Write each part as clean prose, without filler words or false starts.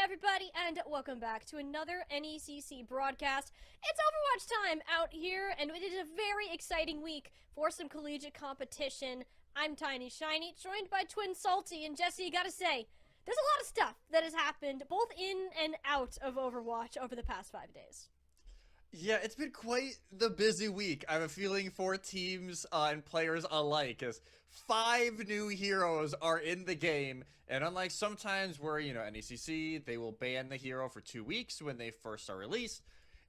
everybody, and welcome back to another NECC broadcast. It's Overwatch time out here, and it is a very exciting week for some collegiate competition. I'm TinyShiny, joined by Twinsalty, and Jesse, you gotta say, there's a lot of stuff that has happened, both in and out of Overwatch over the past 5 days. Yeah, it's been quite the busy week. I have a feeling for teams and players alike, as 5 new heroes are in the game. And unlike sometimes where, NECC, they will ban the hero for 2 weeks when they first are released,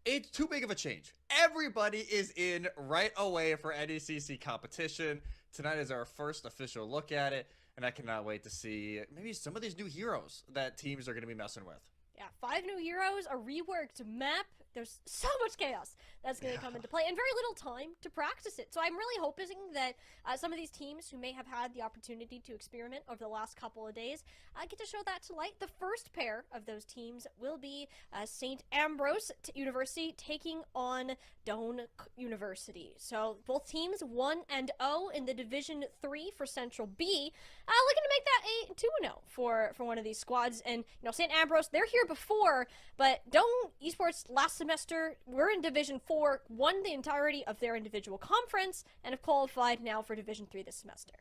it's too big of a change. Everybody is in right away for NECC competition. Tonight is our first official look at it, and I cannot wait to see maybe some of these new heroes that teams are going to be messing with. Yeah, 5 new heroes, a reworked map. There's so much chaos that's going to come into play and very little time to practice it. So I'm really hoping that some of these teams who may have had the opportunity to experiment over the last couple of days get to show that to light. The first pair of those teams will be St. Ambrose University taking on Doane University. So both teams 1-0 in the Division 3 for Central B. Looking to make that a 2-0 for one of these squads. And, St. Ambrose, they're here before, but Doane Esports last semester were in Division 4, won the entirety of their individual conference, and have qualified now for Division 3 this semester.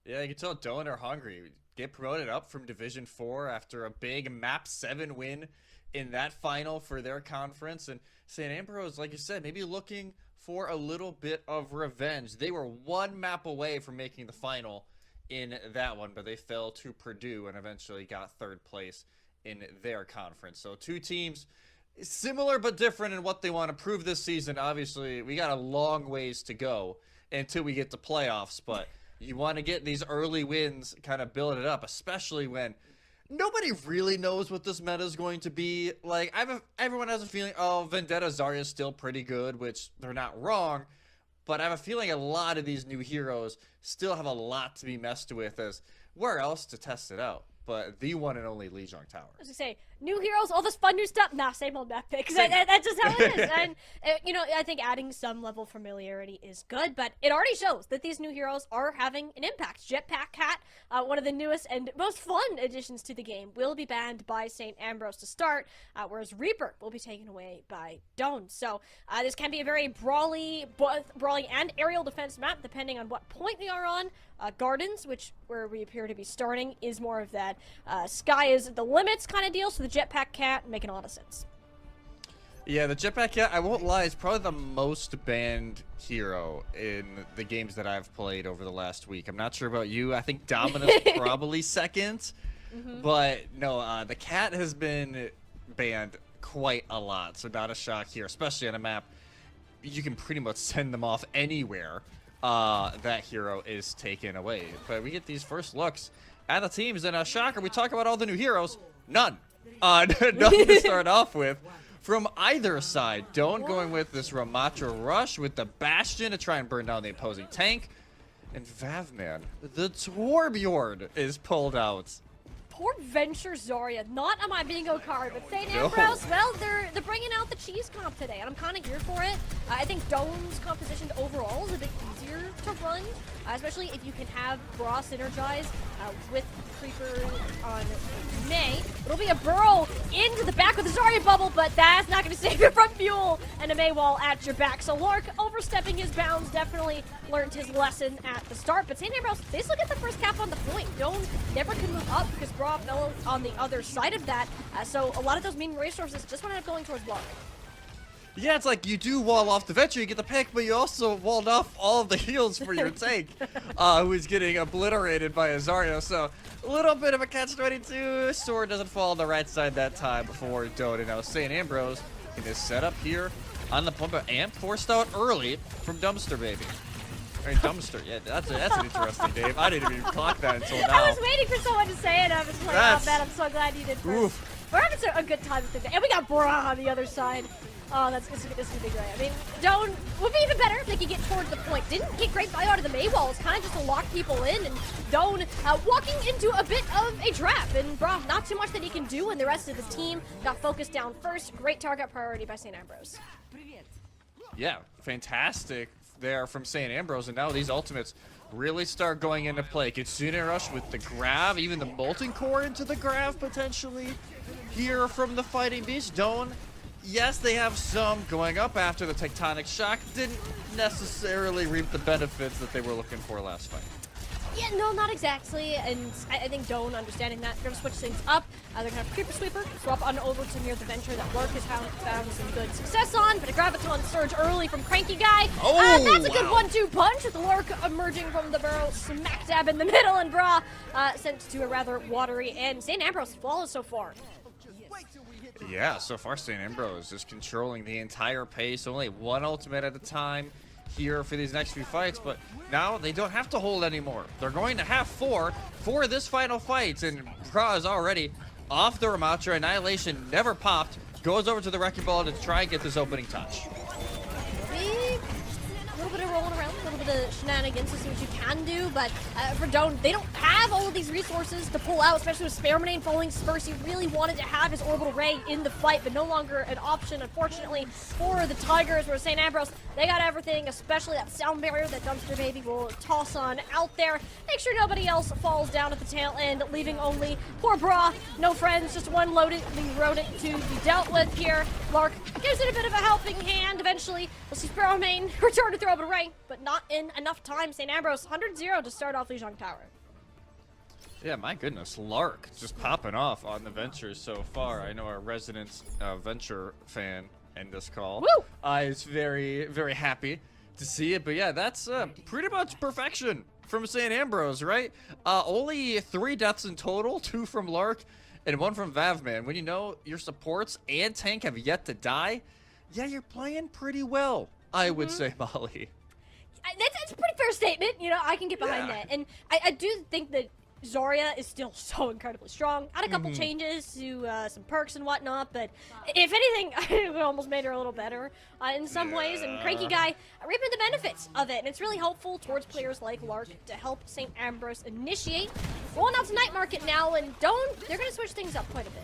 Yeah, you can tell Doane are hungry. Get promoted up from Division 4 after a big Map 7 win in that final for their conference. And St. Ambrose, like you said, maybe looking for a little bit of revenge. They were 1 map away from making the final in that one, but they fell to Purdue and eventually got 3rd place in their conference. So 2 teams similar but different in what they want to prove this season. Obviously, we got a long ways to go until we get to playoffs, but you want to get these early wins, kind of build it up, especially when nobody really knows what this meta is going to be. Like, everyone has a feeling, oh, Vendetta Zarya is still pretty good, which they're not wrong, but I have a feeling a lot of these new heroes still have a lot to be messed with, as where else to test it out but the one and only Lijiang Tower. I was going to say, new heroes, all this fun new stuff. Nah, same old map picks. That's just how it is. And, I think adding some level of familiarity is good, but it already shows that these new heroes are having an impact. Jetpack Cat, one of the newest and most fun additions to the game, will be banned by St. Ambrose to start, whereas Reaper will be taken away by Doane. So this can be a very brawling and aerial defense map, depending on what point we are on. Gardens, where we appear to be starting, is more of that sky is the limits kind of deal, so the Jetpack Cat making a lot of sense. Yeah, the Jetpack Cat, I won't lie, is probably the most banned hero in the games that I've played over the last week. I'm not sure about you. I think Dominus probably second, but no, the cat has been banned quite a lot, so not a shock here, especially on a map. You can pretty much send them off anywhere. That hero is taken away. But we get these first looks at the teams, and shocker, we talk about all the new heroes. None. None to start off with. From either side, Doane going with this Ramatra Rush with the Bastion to try and burn down the opposing tank. And Vavman, the Torbjorn is pulled out. Poor Venture Zarya, not on my bingo card, but St. Ambrose, well, they're bringing out the cheese comp today, and I'm kind of here for it. I think Doane's composition overall is a bit easier to run, especially if you can have Bra synergize with Creeper on May. It'll be a burrow into the back with the Zarya bubble, but that's not going to save you from Fuel and a May wall at your back. So Lark, overstepping his bounds, definitely learned his lesson at the start. But St. Ambrose, they still get the first cap on the point. Doane never can move up because Bra fell on the other side of that. So a lot of those mean resources just want to end up going towards Lark. Yeah, it's like you do wall off the Venture, you get the pick, but you also walled off all of the heals for your tank, who's getting obliterated by a Zarya. So a little bit of a catch-22. Sword doesn't fall on the right side that time before Doane. Now St. Ambrose in this setup here on the pump, Amp forced out early from Dumpster Baby. I mean, Dumpster, yeah, that's an interesting name. I didn't even clock that until now. I was waiting for someone to say it. I was like, oh man, I'm so glad you did first. Oof. We're having a good time with the day. And we got Bra on the other side. Oh, this is gonna be great. I mean, Doane would be even better if they could get towards the point. Didn't get great value out of the May wall. It's kind of just to lock people in, and Doane walking into a bit of a trap. And Bra, not too much that he can do, and the rest of the team got focused down first. Great target priority by St. Ambrose. Yeah, fantastic there from St. Ambrose, and now these ultimates really start going into play. Kitsune Rush with the grab, even the Molten Core into the grab potentially here from the Fighting Beast. Doane, yes, they have some going up after the Tectonic Shock. Didn't necessarily reap the benefits that they were looking for last fight. Yeah, no, not exactly, and I think Doane understanding that, they're going to switch things up. They're going to have Creeper Sweeper, swap on over to near the Venture that Lark has found some good success on, but a Graviton Surge early from Cranky Guy. That's a good 1-2 punch with the Lark emerging from the barrel, smack dab in the middle, and Bra sent to a rather watery end. St. Ambrose flawless so far. Yeah, so far St. Ambrose is controlling the entire pace, only one ultimate at a time here for these next few fights, but now they don't have to hold anymore. They're going to have 4 for this final fight, and Bra is already off the Ramatra. Annihilation never popped, goes over to the Wrecking Ball to try and get this opening touch. A little bit of rolling around, a little bit of shenanigans to see what you can do, but for Doane, they don't have all of these resources to pull out, especially with Spearmanane falling first. He really wanted to have his Orbital Ray in the fight, but no longer an option, unfortunately, for the Tigers, where St. Ambrose, they got everything, especially that sound barrier that Dumpster Baby will toss on out there. Make sure nobody else falls down at the tail end, leaving only poor Bra, no friends, just one loaded rodent to be dealt with here. Lark gives it a bit of a helping hand. Eventually, we'll see Spearmanane return to throw Orbital Ray, but not in enough time. St. Ambrose 100-0 to start off Lijiang Tower. Yeah, my goodness, Lark just popping off on the Venture so far. I know our resident Venture fan in this call is very, very happy to see it. But yeah, that's pretty much perfection from St. Ambrose, right? Only 3 deaths in total, 2 from Lark and 1 from Vavman. When you know your supports and tank have yet to die, yeah, you're playing pretty well, I would say, Molly. That's a pretty fair statement. You know, I can get behind that. And I do think that Zarya is still so incredibly strong. Had a couple changes to some perks and whatnot, but if anything, it almost made her a little better in some ways. And Cranky Guy reaping the benefits of it. And it's really helpful towards players like Lark to help St. Ambrose initiate. Rolling out to Night Market now, and Doane, they're going to switch things up quite a bit.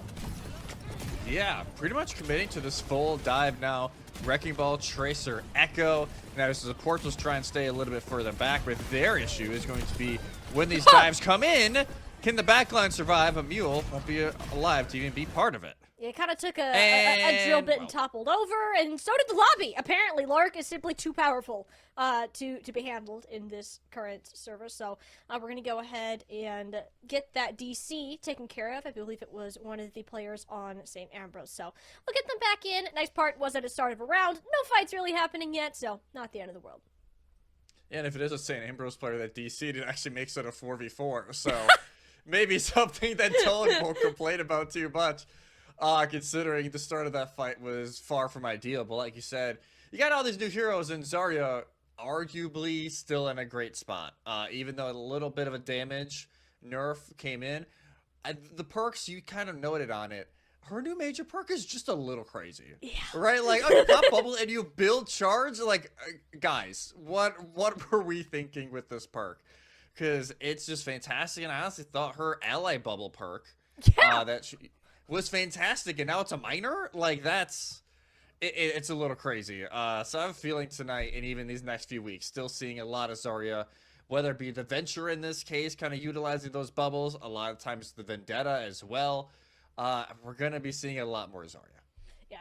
Yeah, pretty much committing to this full dive now. Wrecking Ball, Tracer, Echo. Now, as the portals try and stay a little bit further back, but their issue is going to be when these dives come in, can the backline survive? A Mule won't be alive to even be part of it. It kind of took a drill bit and toppled over, and so did the lobby. Apparently, Lark is simply too powerful to be handled in this current server. So we're going to go ahead and get that DC taken care of. I believe it was one of the players on St. Ambrose. So we'll get them back in. Nice part was at the start of a round. No fights really happening yet, so not the end of the world. Yeah, and if it is a St. Ambrose player that DC'd, it actually makes it a 4v4. So maybe something that Doane won't complain about too much. Considering the start of that fight was far from ideal. But like you said, you got all these new heroes, and Zarya arguably still in a great spot. Even though a little bit of a damage nerf came in, the perks, you kind of noted on it, her new major perk is just a little crazy. Yeah. Right? Like, oh, you pop bubble and you build charge? Like, guys, what were we thinking with this perk? Because it's just fantastic, and I honestly thought her ally bubble perk was fantastic, and now it's a minor? Like, it's a little crazy. So I have a feeling tonight, and even these next few weeks, still seeing a lot of Zarya, whether it be the Venture in this case, kind of utilizing those bubbles, a lot of times the Vendetta as well. We're going to be seeing a lot more Zarya. Yeah,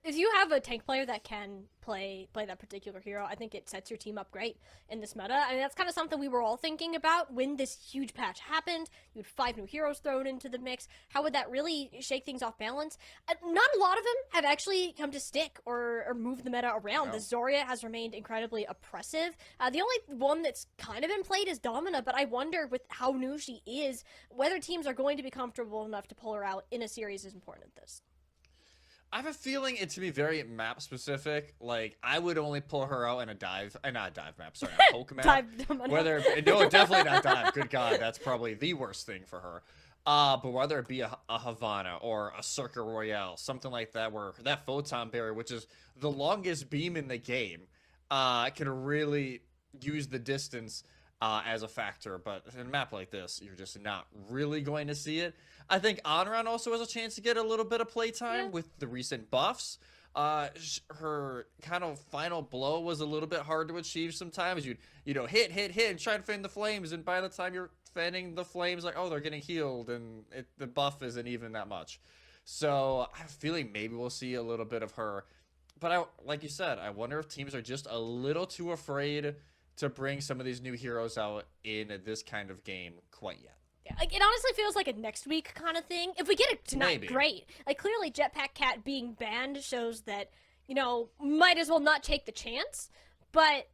if you have a tank player that can play that particular hero, I think it sets your team up great in this meta. I mean, that's kind of something we were all thinking about when this huge patch happened. You had 5 new heroes thrown into the mix. How would that really shake things off balance? Not a lot of them have actually come to stick or move the meta around. No. The Zarya has remained incredibly oppressive. The only one that's kind of been played is Domina, but I wonder with how new she is, whether teams are going to be comfortable enough to pull her out in a series as important as this. I have a feeling it's to be very map specific. Like, I would only pull her out in a dive, not a dive map, sorry, a poke map. No, definitely not dive. Good God, that's probably the worst thing for her. But whether it be a Havana or a Circuit Royale, something like that, where that photon barrier, which is the longest beam in the game, can really use the distance as a factor. But in a map like this, you're just not really going to see it. I think Onran also has a chance to get a little bit of playtime with the recent buffs. her kind of final blow was a little bit hard to achieve sometimes. You'd, hit, and try to fan the flames, and by the time you're fanning the flames, like, oh, they're getting healed, and the buff isn't even that much. So I have a feeling maybe we'll see a little bit of her. But like you said, I wonder if teams are just a little too afraid to bring some of these new heroes out in this kind of game quite yet. Like, it honestly feels like a next week kind of thing. If we get it tonight, Maybe. great. Like, clearly Jetpack Cat being banned shows that, might as well not take the chance. But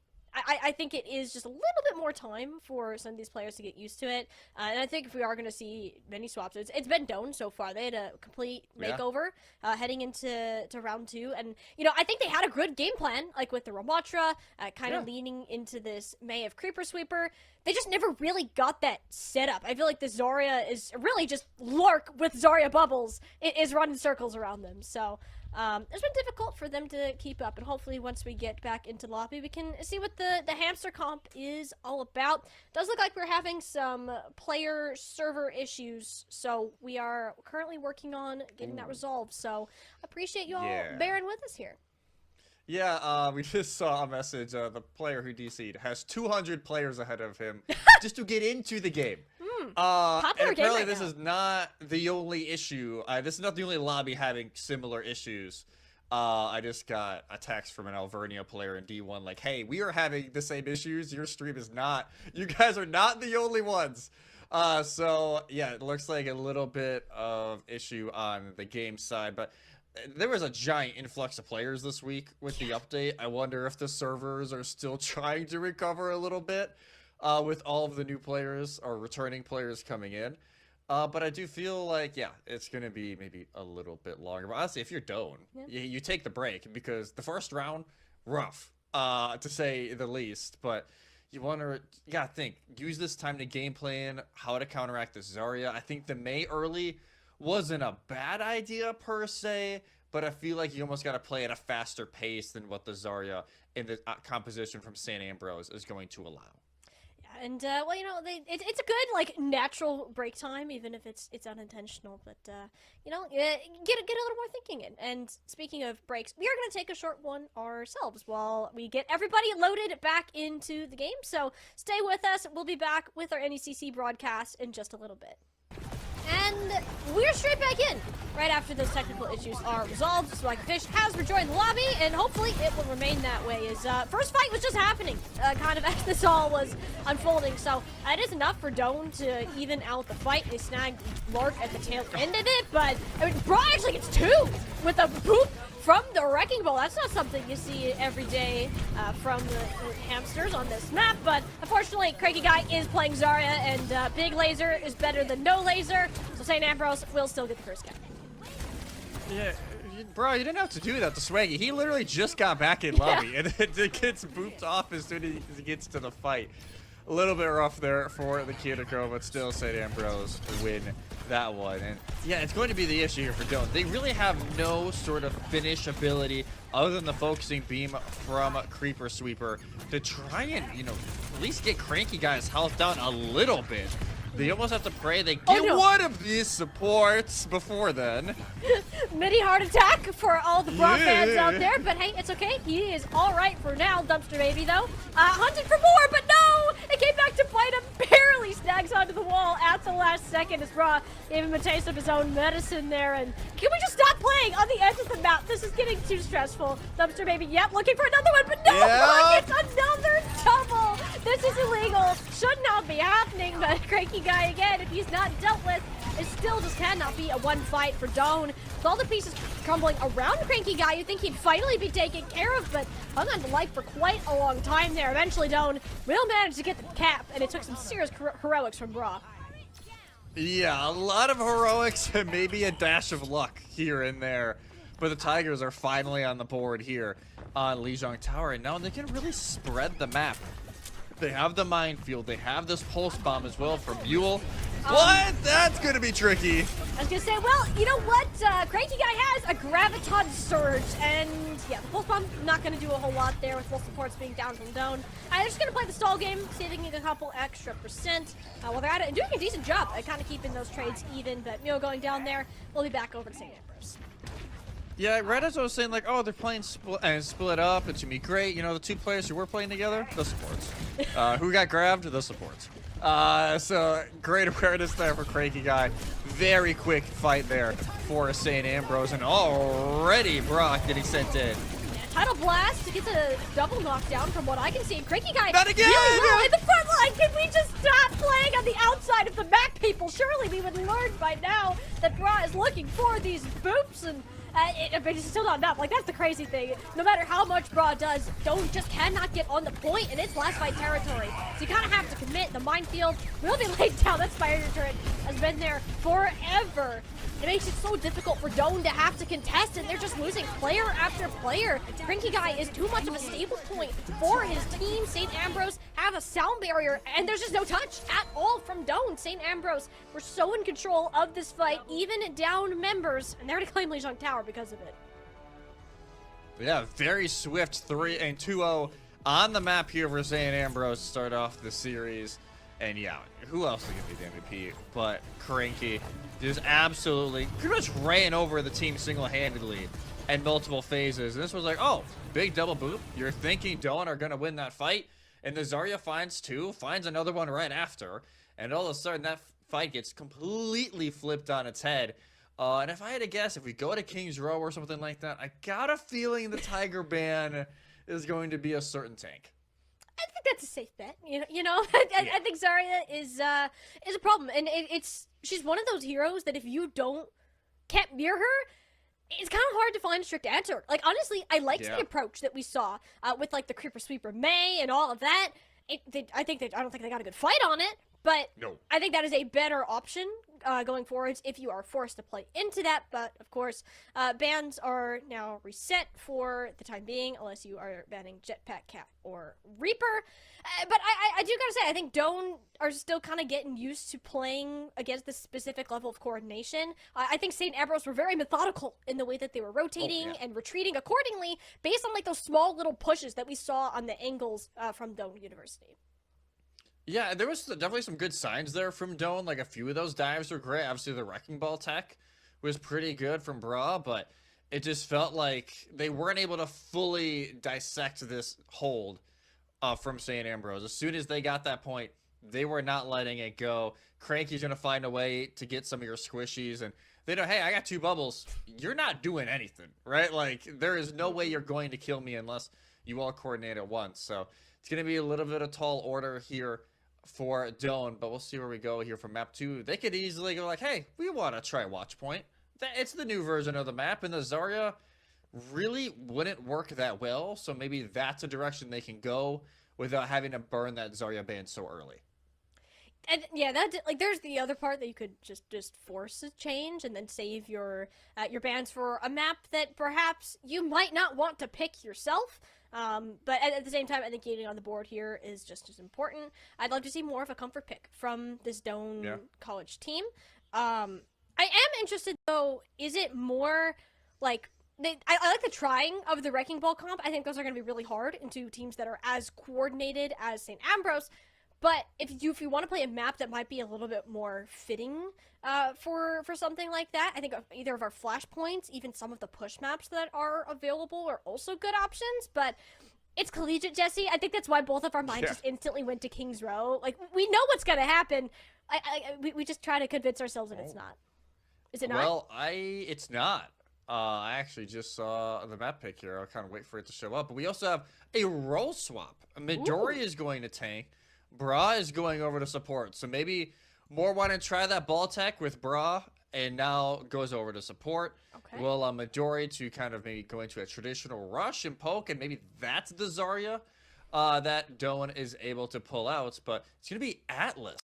I think it is just a little bit more time for some of these players to get used to it. And I think if we are going to see many swaps, it's been Doane so far. They had a complete makeover heading into round 2. And, I think they had a good game plan, like with the Ramatra, kind of leaning into this May of Creeper Sweeper. They just never really got that set up. I feel like the Zarya is really just Lark with Zarya bubbles. It is running circles around them. So it's been difficult for them to keep up. And hopefully once we get back into lobby, we can see what the hamster comp is all about. Does look like we're having some player server issues. So we are currently working on getting that resolved. So appreciate you all bearing with us here. Yeah, we just saw a message. The player who DC'd has 200 players ahead of him just to get into the game. Popular and game apparently right this now. is not the only issue. This is not the only lobby having similar issues. I just got a text from an Alvernia player in D1 like, hey, we are having the same issues. Your stream is not. You guys are not the only ones. So, yeah, it looks like a little bit of issue on the game side, but there was a giant influx of players this week with the update. I wonder if the servers are still trying to recover a little bit with all of the new players or returning players coming in. But I do feel like, it's going to be maybe a little bit longer. But honestly, if you're Doane, you take the break because the first round, rough, to say the least. But you gotta think, use this time to game plan how to counteract the Zarya. I think the May early wasn't a bad idea per se, but I feel like you almost got to play at a faster pace than what the Zarya in the composition from St. Ambrose is going to allow. Yeah, and it's a good natural break time, even if it's unintentional. But get a little more thinking in. And speaking of breaks, we are going to take a short one ourselves while we get everybody loaded back into the game. So stay with us. We'll be back with our NECC broadcast in just a little bit. And we're straight back in right after those technical issues are resolved. Swagfish has rejoined the lobby, and hopefully it will remain that way. His first fight was just happening, kind of as this all was unfolding. So it is enough for Doane to even out the fight. They snagged Lark at the tail end of it, but Bra actually gets 2 with a boop from the Wrecking Ball. That's not something you see every day from the hamsters on this map, but unfortunately, Cranky Guy is playing Zarya, and Big Laser is better than no laser, so St. Ambrose will still get the first kill. Yeah, bro, you didn't have to do that to Swaggy. He literally just got back in lobby, and it gets booped off as soon as he gets to the fight. A little bit rough there for the Cuticle, but still St. Ambrose win that one. And yeah, it's going to be the issue here for Doane. They really have no sort of finish ability other than the focusing beam from Creeper Sweeper to try and, at least get Cranky Guy's health down a little bit. They almost have to pray they get one of these supports before then. Mini heart attack for all the Bra fans out there, but hey, it's okay. He is all right for now. Dumpster Baby, though, hunted for more, but no! It came back to bite him. Barely snags onto the wall at the last second as Bra gave him a taste of his own medicine there. And can we just stop playing on the edge of the map? This is getting too stressful. Dumpster Baby, looking for another one, but no! It's another double! This is illegal. Should not be happening, but Cranky Guy again, if he's not dealt with, it still just cannot be a one fight for Doane. With all the pieces crumbling around Cranky Guy, you'd think he'd finally be taken care of, but hung on to life for quite a long time there. Eventually, Doane will manage to get the cap, and it took some serious heroics from Bra. Yeah, a lot of heroics and maybe a dash of luck here and there. But the Tigers are finally on the board here on Lijiang Tower, and now they can really spread the map. They have the minefield. They have this pulse bomb as well from Buell. What? That's going to be tricky. I was going to say, well, you know what? Cranky Guy has a Graviton Surge, and yeah, the pulse bomb not going to do a whole lot there with full supports being down from Doane. I'm just going to play the stall game, saving a couple extra percent while they're at it, and doing a decent job at kind of keeping those trades even, but Mio going down there. We'll be back over to St. Ambrose. Yeah, right as I was saying, like, oh, they're playing split up. It's gonna be great. You know, the 2 players who were playing together, the supports. Who got grabbed? The supports. So great awareness there for Cranky Guy. Very quick fight there for St. Ambrose, and already Brock getting sent in. Tidal Blast gets a double knockdown from what I can see. Cranky Guy Not again! really well in the front line. Can we just stop playing on the outside of the map, people? Surely we would learn by now that Bra is looking for these boops, and but it's still not enough. Like, that's the crazy thing. No matter how much Bra does, Doane just cannot get on the point, and it's last fight territory. So you kind of have to commit. The minefield will be laid down. That Spider turret has been there forever. It makes it so difficult for Doane to have to contest, and they're just losing player after player. Cranky Guy is too much of a stable point for his team. St. Ambrose have a sound barrier, and there's just no touch at all from Doane. St. Ambrose were so in control of this fight, even down members, and they're to claim Lijiang Tower because of it. Yeah, very swift 3 and 2-0 on the map here for St. Ambrose to start off the series. And yeah, who else is going to be the MVP but Cranky? Just absolutely pretty much ran over the team single-handedly in multiple phases. And this was like, oh, big double boop. You're thinking Doane are going to win that fight. And the Zarya finds 2, finds another one right after. And all of a sudden, that fight gets completely flipped on its head. And if I had to guess, if we go to King's Row or something like that, I got a feeling the Tiger ban is going to be a certain tank. I think that's a safe bet. You know, I think Zarya is a problem, and she's one of those heroes that if you can't mirror her, it's kind of hard to find a strict answer. Like, honestly, I liked the approach that we saw with like the Creeper Sweeper May and all of that. I don't think they got a good fight on it, but No. I think that is a better option going forwards if you are forced to play into that. But of course, bans are now reset for the time being, unless you are banning Jetpack Cat or Reaper. But I do gotta say, I think Doane are still kind of getting used to playing against this specific level of coordination. I think St. Ambrose were very methodical in the way that they were rotating and retreating accordingly, based on like those small little pushes that we saw on the angles from Doane University. Yeah, there was definitely some good signs there from Doane. Like, a few of those dives were great. Obviously, the Wrecking Ball tech was pretty good from Bra, but it just felt like they weren't able to fully dissect this hold from St. Ambrose. As soon as they got that point, they were not letting it go. Cranky's going to find a way to get some of your squishies, and they know, hey, I got 2 bubbles. You're not doing anything, right? Like, there is no way you're going to kill me unless you all coordinate at once. So it's going to be a little bit of tall order here for Doane, but we'll see where we go here for map 2. They could easily go like, hey, we want to try Watch Point. It's the new version of the map, and the Zarya really wouldn't work that well, so maybe that's a direction they can go without having to burn that Zarya ban so early. And yeah, there's the other part that you could just force a change and then save your bans for a map that perhaps you might not want to pick yourself. But at the same time, I think getting on the board here is just as important. I'd love to see more of a comfort pick from this Doane college team. I am interested, though, is it more like... I like the trying of the Wrecking Ball comp. I think those are going to be really hard into teams that are as coordinated as St. Ambrose. But if you want to play a map that might be a little bit more fitting for something like that, I think either of our flashpoints, even some of the push maps that are available are also good options. But it's collegiate, Jesse. I think that's why both of our minds just instantly went to King's Row. Like, we know what's going to happen. We just try to convince ourselves that it's not. Is it not? Well, it's not. I actually just saw the map pick here. I'll kind of wait for it to show up. But we also have a role swap. Midori is going to tank. Bra is going over to support. So maybe more want to try that ball tech with Bra and now goes over to support. Okay. Well, Midori to kind of maybe go into a traditional rush and poke, and maybe that's the Zarya that Doane is able to pull out. But it's going to be Atlas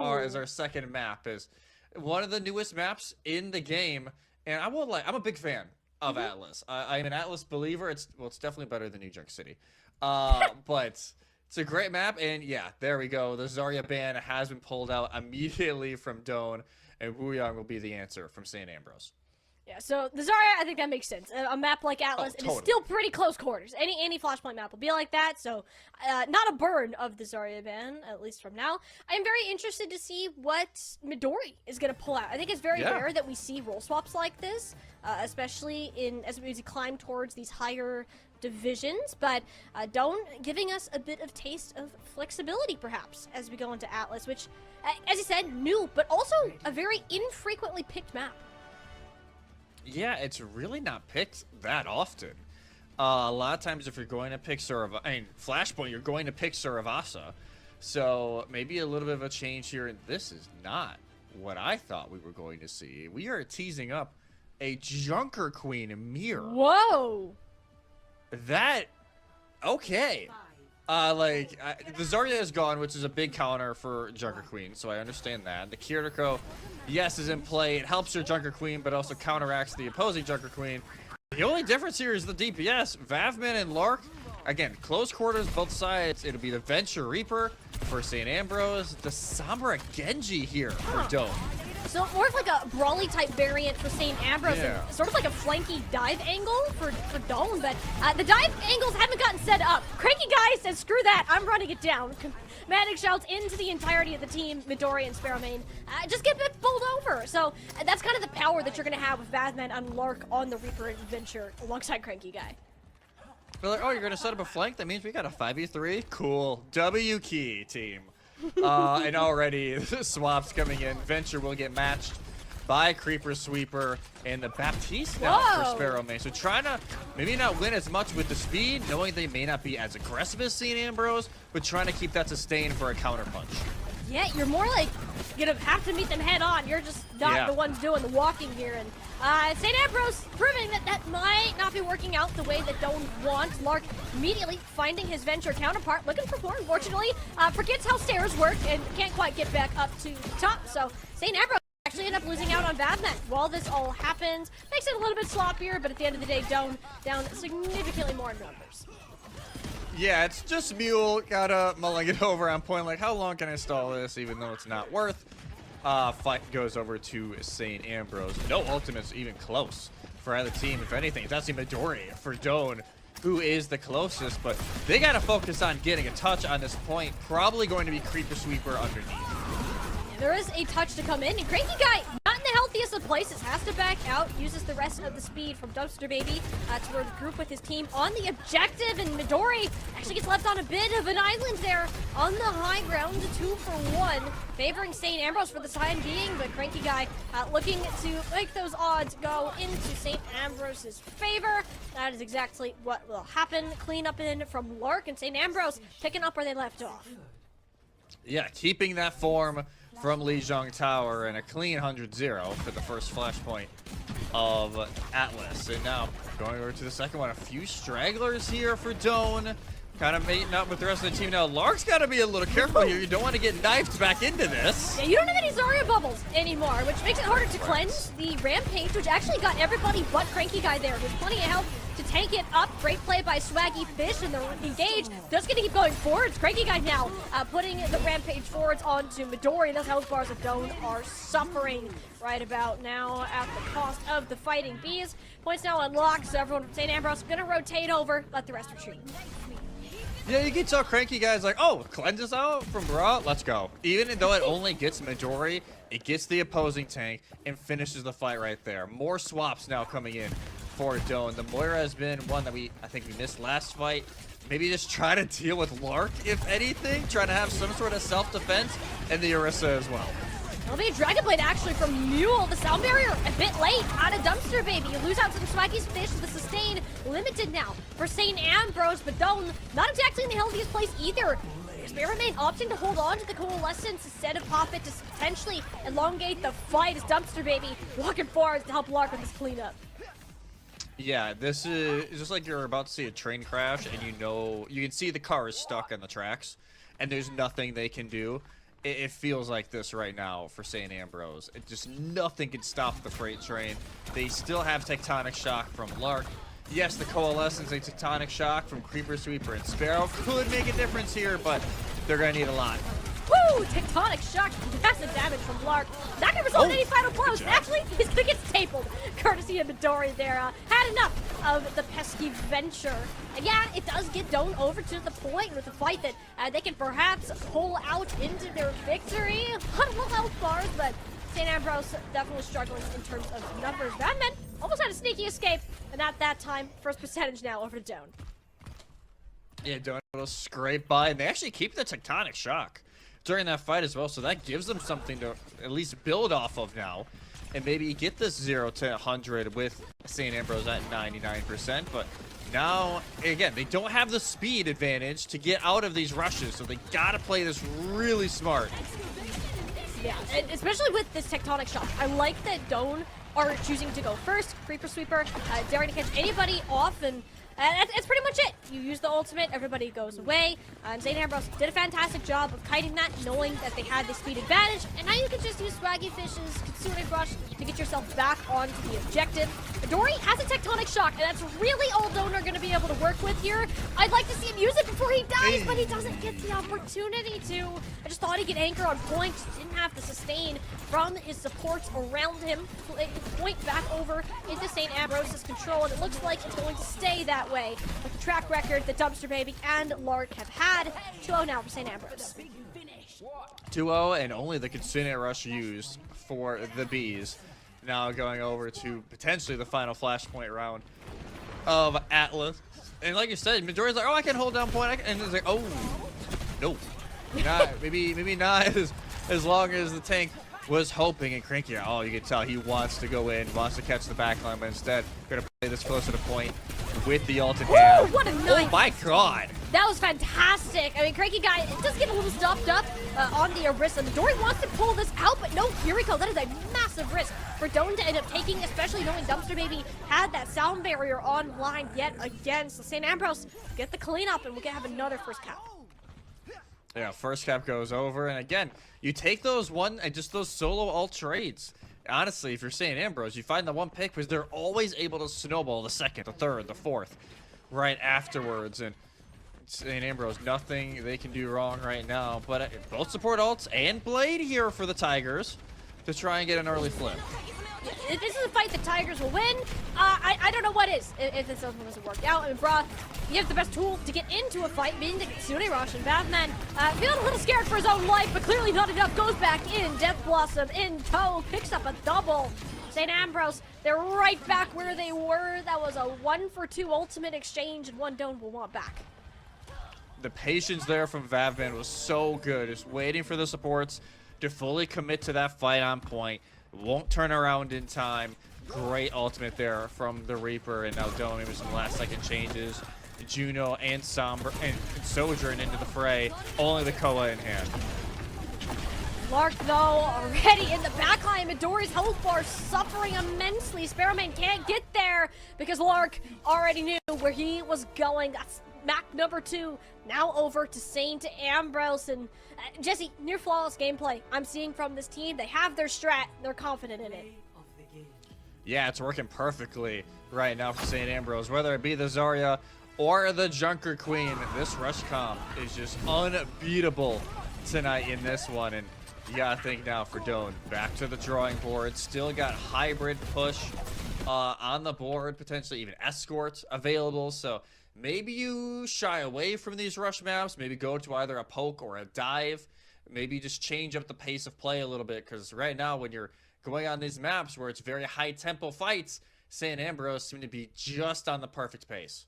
as our second map. Is one of the newest maps in the game. And I'm a big fan of Atlas. I'm an Atlas believer. It's definitely better than New York City. But it's a great map. And yeah, there we go. The Zarya ban has been pulled out immediately from Doane, and Wuyang will be the answer from St. Ambrose. Yeah, so the Zarya, I think that makes sense. A map like Atlas, it is totally. still pretty close quarters. Any Flashpoint map will be like that, so not a burn of the Zarya ban, at least from now. I'm very interested to see what Midori is going to pull out. I think it's very rare that we see role swaps like this, especially as we climb towards these higher divisions, but Doane giving us a bit of taste of flexibility, perhaps, as we go into Atlas, which, as you said, new, but also a very infrequently picked map. Yeah, it's really not picked that often. A lot of times if you're going to pick Flashpoint, you're going to pick Suravasa. So maybe a little bit of a change here, and this is not what I thought we were going to see. We are teasing up a Junker Queen mirror. Whoa! Okay. The Zarya is gone, which is a big counter for Junker Queen, so I understand that. The Kiriko, yes, is in play. It helps your Junker Queen, but also counteracts the opposing Junker Queen. The only difference here is the DPS. Vavman and Lark, again, close quarters, both sides. It'll be the Venture Reaper for St. Ambrose. The Sombra Genji here for Doane. So more of like a brawly type variant for St. Ambrose, and sort of like a flanky dive angle for Doane, but the dive angles haven't gotten set up. Cranky Guy says, screw that, I'm running it down. Magic shouts into the entirety of the team, Midori and Sparrowmane, just get bowled over. So that's kind of the power that you're going to have with Vazman and Lark on the Reaper Adventure alongside Cranky Guy. They're like, oh, you're going to set up a flank? That means we got a 5v3? Cool. W key, team. And already swaps coming in. Venture will get matched by Creeper Sweeper and the Baptiste now for Sparrowmane. So trying to maybe not win as much with the speed, knowing they may not be as aggressive as St. Ambrose, but trying to keep that sustained for a counter punch. Yeah, you're more like gonna have to meet them head on. You're just not the ones doing the walking here. And St. Ambrose proving that might not be working out the way that Doane wants. Lark immediately finding his Venture counterpart, looking for more, unfortunately. Forgets how stairs work and can't quite get back up to the top. So St. Ambrose actually end up losing out on Vavman while this all happens. Makes it a little bit sloppier, but at the end of the day, Doane down significantly more in numbers. Yeah, it's just Mule. Gotta mulling it over on point. Like, how long can I stall this, even though it's not worth? Fight goes over to St. Ambrose. No ultimates even close for either team. If anything, it's actually Midori for Doane, who is the closest. But they gotta focus on getting a touch on this point. Probably going to be Creeper Sweeper underneath. There is a touch to come in, and Cranky Guy, not in the healthiest of places, has to back out, uses the rest of the speed from Dumpster Baby to regroup with his team on the objective, and Midori actually gets left on a bit of an island there on the high ground, 2-for-1, favoring St. Ambrose for the time being, but Cranky Guy looking to make those odds go into St. Ambrose's favor. That is exactly what will happen. Clean up in from Lark, and St. Ambrose picking up where they left off. Yeah, keeping that form from Lijiang Tower and a clean 100-0 for the first flashpoint of Atlas. And now going over to the second one, a few stragglers here for Doane. Kind of mating up with the rest of the team now. Lark's got to be a little careful here. You don't want to get knifed back into this. Yeah, you don't have any Zarya bubbles anymore, which makes it harder to cleanse the Rampage, which actually got everybody but Cranky Guy there. There's plenty of help to tank it up. Great play by Swaggy Fish, and the engage just going to keep going forwards. Cranky Guy now putting the Rampage forwards onto Midori. Those health bars of Doane are suffering right about now at the cost of the Fighting Bees. Points now unlocked, so everyone from St. Ambrose going to rotate over, let the rest retreat. Yeah, you can tell Cranky Guy's like, oh, cleanses out from Raw, let's go. Even though it only gets Midori, it gets the opposing tank and finishes the fight right there. More swaps now coming in for Doane. The Moira has been one that I think we missed last fight. Maybe just try to deal with Lark, if anything. Trying to have some sort of self-defense, and the Orisa as well. It'll be a Dragon Blade actually from Mule. The sound barrier a bit late out of Dumpster Baby. You lose out to the Swaggy's Fish. The sustain limited now for St. Ambrose, but Doane not exactly in the healthiest place either. Sparrowmane opting to hold on to the Coalescence instead of pop it to potentially elongate the fight as Dumpster Baby walking forward to help Lark with his cleanup. Yeah, this is just like you're about to see a train crash and you can see the car is stuck on the tracks and there's nothing they can do. It feels like this right now for St. Ambrose. Just nothing can stop the freight train. They still have Tectonic Shock from Lark. Yes, the Coalescence and Tectonic Shock from Creeper Sweeper and Sparrow could make a difference here, but they're going to need a lot. Woo! Tectonic Shock, massive damage from Lark. Not going to result in any final blows. Actually, he's going to get stapled, courtesy Jesse and Midori there had enough of the pesky venture. And yeah, it does get Doane over to the point with a fight that they can perhaps pull out into their victory. Little health bars, but St. Ambrose definitely struggling in terms of numbers. Batman almost had a sneaky escape, and at that time, first percentage now over to Doane. Yeah, Doane will scrape by, and they actually keep the tectonic shock during that fight as well, so that gives them something to at least build off of now, and maybe get this 0 to 100 with St. Ambrose at 99%, but now, again, they don't have the speed advantage to get out of these rushes, so they gotta play this really smart. Yeah, and especially with this tectonic shock. I like that Doane are choosing to go first, Creeper Sweeper, daring to catch anybody off, and that's pretty much it. You use the ultimate, everybody goes away. And St. Ambrose did a fantastic job of kiting that, knowing that they had the speed advantage. And now you can just use Swaggy Fishes, Kitsune Rush to get yourself back onto the objective. Midori has a tectonic shock, and that's really all Doane are going to be able to work with here. I'd like to see him use it before he dies, but he doesn't get the opportunity to. I just thought he could anchor on point, didn't have the sustain from his supports around him. Point back over into St. Ambrose's control, and it looks like it's going to stay that way with the track record that Dumpster Baby and Lark have had. 2-0 now for St. Ambrose. 2-0, and only the Kitsune Rush used for the Bees. Now going over to potentially the final flashpoint round of Atlas. And like you said, Midori's like, oh, I can hold down point. And it's like, oh, no. Not, maybe not as long as the tank was hoping. And Cranky, oh, you can tell he wants to go in, wants to catch the backline, but instead going to play this closer to point with the ult in hand. What a nice! Oh my god! That was fantastic. I mean, Cranky Guy does get a little stopped up on the Orisa. Midori wants to pull this out, but no, here we go. That is a massive risk for Doane to end up taking, especially knowing Dumpster Baby had that sound barrier online yet again. So St. Ambrose get the cleanup, and we'll have another first cap. Yeah, first cap goes over, and again, you take those just those solo ult trades. Honestly, if you're St. Ambrose, you find the one pick because they're always able to snowball the second, the third, the fourth right afterwards. And St. Ambrose, nothing they can do wrong right now. But both support ults and Blade here for the Tigers to try and get an early flip. If this is a fight the Tigers will win, I don't know what is. If this doesn't work out, I mean, brah, you have the best tool to get into a fight, being the Kitsune Rush, and Batman feeling a little scared for his own life, but clearly not enough. Goes back in, Death Blossom in tow, picks up a double. St. Ambrose, they're right back where they were. That was a 1-for-2 ultimate exchange, and one Doane will want back. The patience there from Vavman was so good, just waiting for the supports to fully commit to that fight on point. Won't turn around in time. Great ultimate there from the Reaper, and now Doane with some last second changes. Juno and Sombra and Sojourn into the fray. Only the Koa in hand. Lark, though, already in the backline. Midori's health bar suffering immensely. Sparrowman can't get there because Lark already knew where he was going. That's map number 2, now over to St. Ambrose. And Jesse, near flawless gameplay I'm seeing from this team. They have their strat. They're confident in it. Yeah, it's working perfectly right now for St. Ambrose. Whether it be the Zarya or the Junker Queen, this rush comp is just unbeatable tonight in this one. And you gotta think now for Doane, back to the drawing board. Still got hybrid push on the board, potentially even escort available. So maybe you shy away from these rush maps, maybe go to either a poke or a dive, maybe just change up the pace of play a little bit, because right now when you're going on these maps where it's very high tempo fights, St. Ambrose seem to be just on the perfect pace.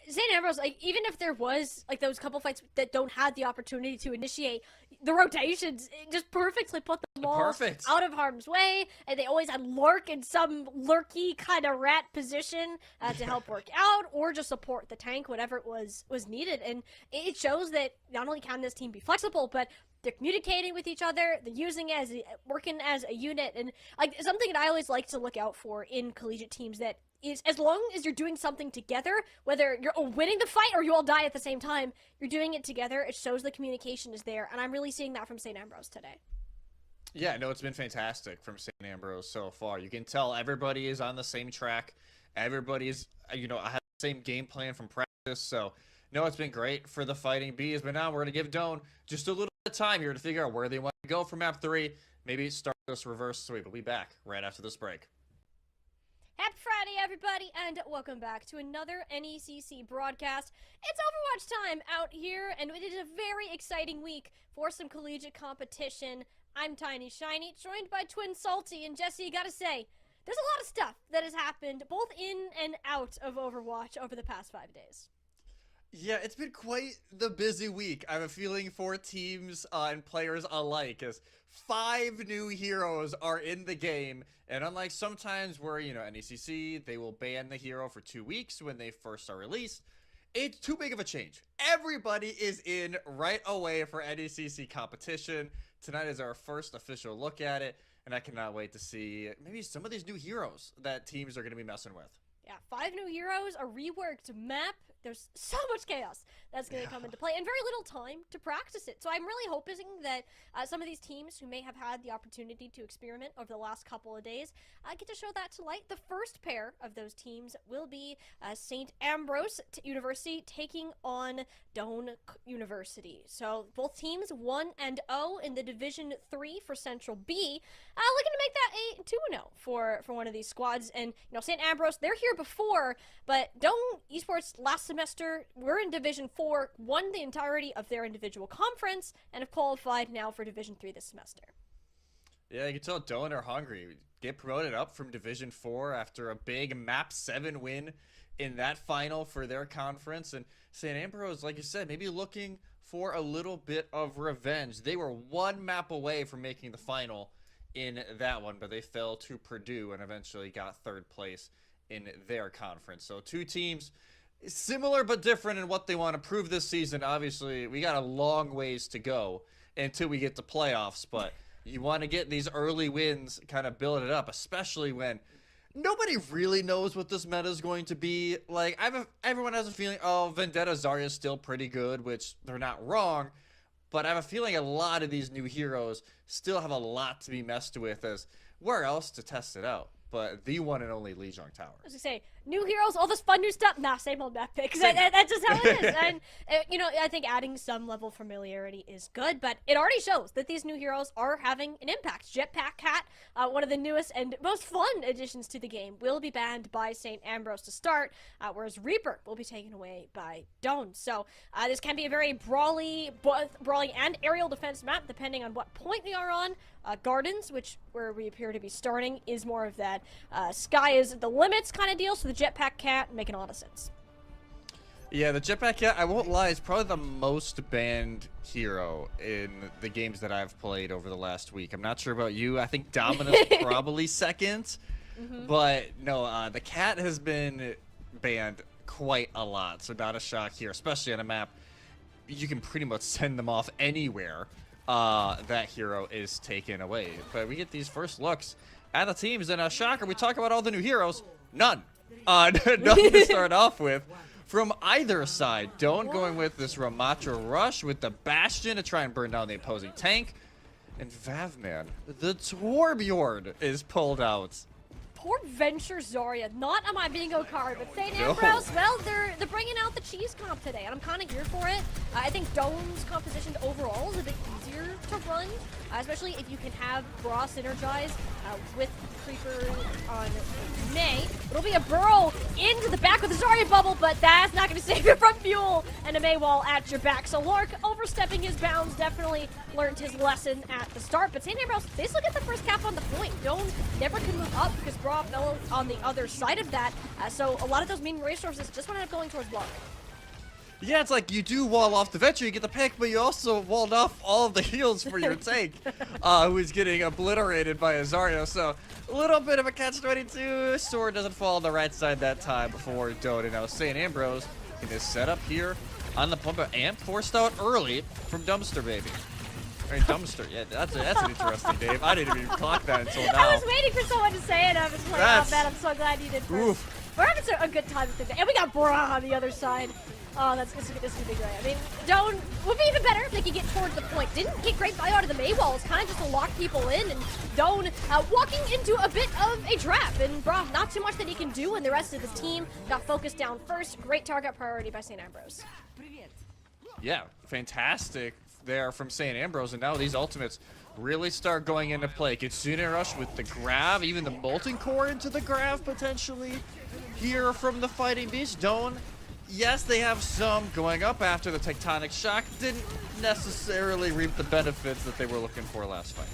St. Ambrose, like, even if there was like those couple fights that don't have the opportunity to initiate the rotations, it just perfectly put them all out of harm's way, and they always had Lark in some lurky kind of rat position to help work out or just support the tank, whatever it was needed. And it shows that not only can this team be flexible, but they're communicating with each other, they're using it as working as a unit. And like something that I always like to look out for in collegiate teams that is, as long as you're doing something together, whether you're winning the fight or you all die at the same time, you're doing it together. It shows the communication is there, and I'm really seeing that from St. Ambrose today. Yeah, no, it's been fantastic from St. Ambrose so far. You can tell everybody is on the same track. Everybody's, has the same game plan from practice. So, no, it's been great for the Fighting Bees. But now we're going to give Doane just a little bit of time here to figure out where they want to go for map 3. Maybe start this reverse sweep. We'll be back right after this break. Happy Friday, everybody, and welcome back to another NECC broadcast. It's Overwatch time out here, and it is a very exciting week for some collegiate competition. I'm TinyShiny, joined by Twinsalty, and Jesse, you gotta say, there's a lot of stuff that has happened both in and out of Overwatch over the past 5 days. Yeah, it's been quite the busy week. I have a feeling for teams and players alike, as 5 new heroes are in the game. And unlike sometimes where, NECC, they will ban the hero for 2 weeks when they first are released, it's too big of a change. Everybody is in right away for NECC competition. Tonight is our first official look at it, and I cannot wait to see maybe some of these new heroes that teams are going to be messing with. Yeah, 5 new heroes, a reworked map. There's so much chaos that's going to come into play and very little time to practice it. So I'm really hoping that some of these teams who may have had the opportunity to experiment over the last couple of days get to show that to light. The first pair of those teams will be St. Ambrose University taking on Doane University. So both teams 1-0 in the Division 3 for Central B. Looking to make that a 2-0 for one of these squads. And, St. Ambrose, they're here before, but Doane Esports last semester were in Division 4, won the entirety of their individual conference, and have qualified now for Division 3 this semester. Yeah, you can tell Doane are hungry. Get promoted up from Division 4 after a big Map 7 win in that final for their conference. And St. Ambrose, like you said, maybe looking for a little bit of revenge. They were 1 map away from making the final in that one, but they fell to Purdue and eventually got 3rd place in their conference. So 2 teams similar but different in what they want to prove this season. Obviously, we got a long ways to go until we get to playoffs, but you want to get these early wins, kind of build it up, especially when nobody really knows what this meta is going to be. Like, everyone has a feeling, oh, Vendetta Zarya is still pretty good, which they're not wrong, but I have a feeling a lot of these new heroes still have a lot to be messed with, as where else to test it out but the one and only Lijiang Tower. I was gonna say, new heroes, all this fun new stuff. Nah, same old map pick. That's just how it is. And, I think adding some level of familiarity is good, but it already shows that these new heroes are having an impact. Jetpack Cat, one of the newest and most fun additions to the game, will be banned by St. Ambrose to start, whereas Reaper will be taken away by Doane. So this can be a very brawling and aerial defense map, depending on what point we are on. Gardens, where we appear to be starting, is more of that sky is the limits kind of deal, so the Jetpack Cat making a lot of sense. Yeah, the Jetpack Cat, I won't lie, is probably the most banned hero in the games that I've played over the last week. I'm not sure about you. I think Dominus probably second, but no, the cat has been banned quite a lot, so not a shock here, especially on a map. You can pretty much send them off anywhere. That hero is taken away. But we get these first looks at the teams, and shocker, we talk about all the new heroes. None. None to start off with from either side. Doane going with this Ramatra Rush with the Bastion to try and burn down the opposing tank. And Vavman, the Torbjorn is pulled out. Poor Venture Zarya, not on my bingo card, but St. Ambrose, well, they're bringing out the cheese comp today, and I'm kind of here for it. I think Doane's composition overall is a bit easier to run, especially if you can have Bra synergize with Creeper on May. It'll be a burrow into the back of the Zarya bubble, but that's not going to save you from Fuel and a May wall at your back. So Lark, overstepping his bounds, definitely learned his lesson at the start, but St. Ambrose, they still get the first cap on the point. Doane never could move up because Bra fell on the other side of that, so a lot of those main resources just wound up going towards Lark. Yeah, it's like you do wall off the Venture, you get the pick, but you also walled off all of the heals for your tank, who's getting obliterated by a Zarya. So a little bit of a catch-22. Sword doesn't fall on the right side that time before Doane. Now St. Ambrose in his setup here on the pump and forced out early from Dumpster Baby. I mean, Dumpster, yeah, that's an interesting name. I didn't even clock that until now. I was waiting for someone to say it. I was like, oh man, I'm so glad you did first. Oof. We're having a good time with it. And we got Bra on the other side. Oh, this is gonna be great. I mean, Doane would be even better if they could get towards the point. Didn't get great value out of the May wall. It's kind of just to lock people in, and Doane walking into a bit of a trap. And Bra, not too much that he can do, and the rest of the team got focused down first. Great target priority by St. Ambrose. Yeah, fantastic there from St. Ambrose, and now these ultimates really start going into play. Kitsune Rush with the grab, even the Molten Core into the grab potentially. Here from the Fighting Beast, Doane. Yes, they have some going up after the Tectonic Shock. Didn't necessarily reap the benefits that they were looking for last fight.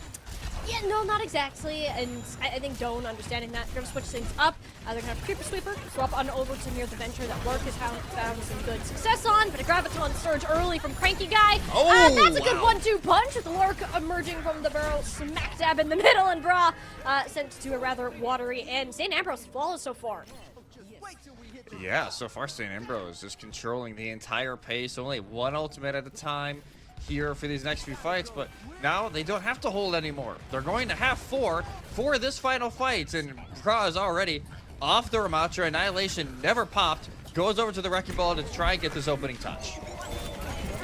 Yeah, no, not exactly, and I think Doane understanding that, they're gonna switch things up. They're gonna have Creeper Sweeper, swap on over to near the Venture that Lurk has found some good success on, but a Graviton Surge early from Cranky Guy. That's a good 1-2 punch with the Lurk emerging from the barrel, smack dab in the middle, and Bra sent to a rather watery end. St. Ambrose flawless so far. Yeah, so far St. Ambrose is controlling the entire pace, only one ultimate at a time here for these next few fights, but now they don't have to hold anymore. They're going to have 4 for this final fight, and Bra is already off the Ramatra. Annihilation never popped, goes over to the Wrecking Ball to try and get this opening touch.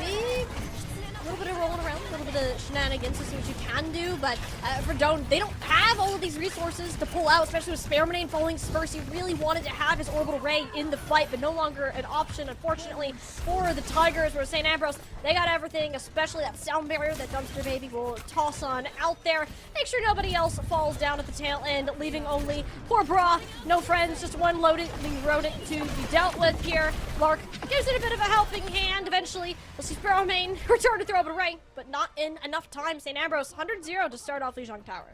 A little bit of rolling around, a little bit of shenanigans to see what you can do, but for Doane, they don't have all of these resources to pull out, especially with Spearmanane falling first. He really wanted to have his Orbital Ray in the fight, but no longer an option, unfortunately, for the Tigers, where St. Ambrose, they got everything, especially that sound barrier that Dumpster Baby will toss on out there. Make sure nobody else falls down at the tail end, leaving only poor Bra, no friends, just one loaded rodent to be dealt with here. Lark gives it a bit of a helping hand. Eventually, we'll see Spearmanane return to throw Orbital Ray, but not in enough time. St. Ambrose 100-0 to start off Lijiang Tower.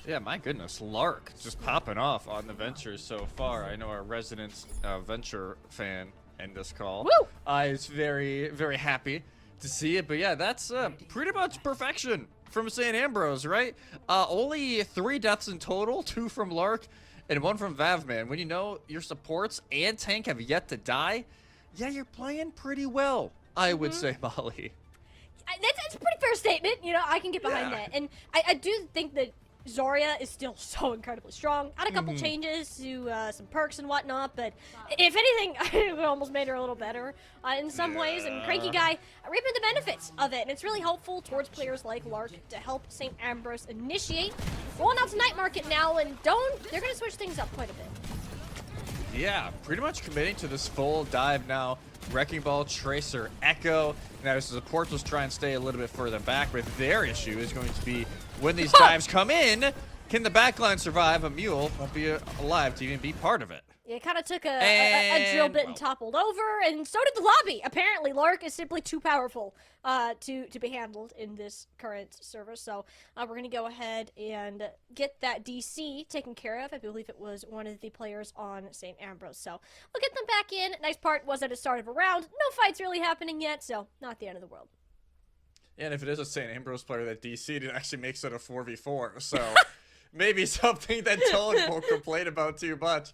Yeah, my goodness, Lark just popping off on the Ventures so far. I know our resident Venture fan in this call is very, very happy to see it. But yeah, that's pretty much perfection from St. Ambrose, right? Only 3 deaths in total, 2 from Lark and 1 from Vavman. When you know your supports and tank have yet to die, yeah, you're playing pretty well, I would say, Molly. That's a pretty fair statement. You know, I can get behind that. And I do think that Zarya is still so incredibly strong. Had a couple changes to some perks and whatnot, but if anything, it almost made her a little better in some ways. And Cranky Guy reaping the benefits of it. And it's really helpful towards players like Lark to help St. Ambrose initiate. Rolling out to Night Market now, and Doane, they're going to switch things up quite a bit. Yeah, pretty much committing to this full dive now. Wrecking Ball, Tracer, Echo. Now, as the support was trying to stay a little bit further back, but their issue is going to be when these dives come in, can the backline survive? A mule won't be alive to even be part of it. It kind of took a drill bit and toppled over, and so did the lobby. Apparently, Lark is simply too powerful to be handled in this current server. So we're going to go ahead and get that DC taken care of. I believe it was one of the players on St. Ambrose. So we'll get them back in. Nice part was at the start of a round. No fights really happening yet, so not the end of the world. Yeah, and if it is a St. Ambrose player that DC'd, it actually makes it a 4v4. So maybe something that Doane won't complain about too much.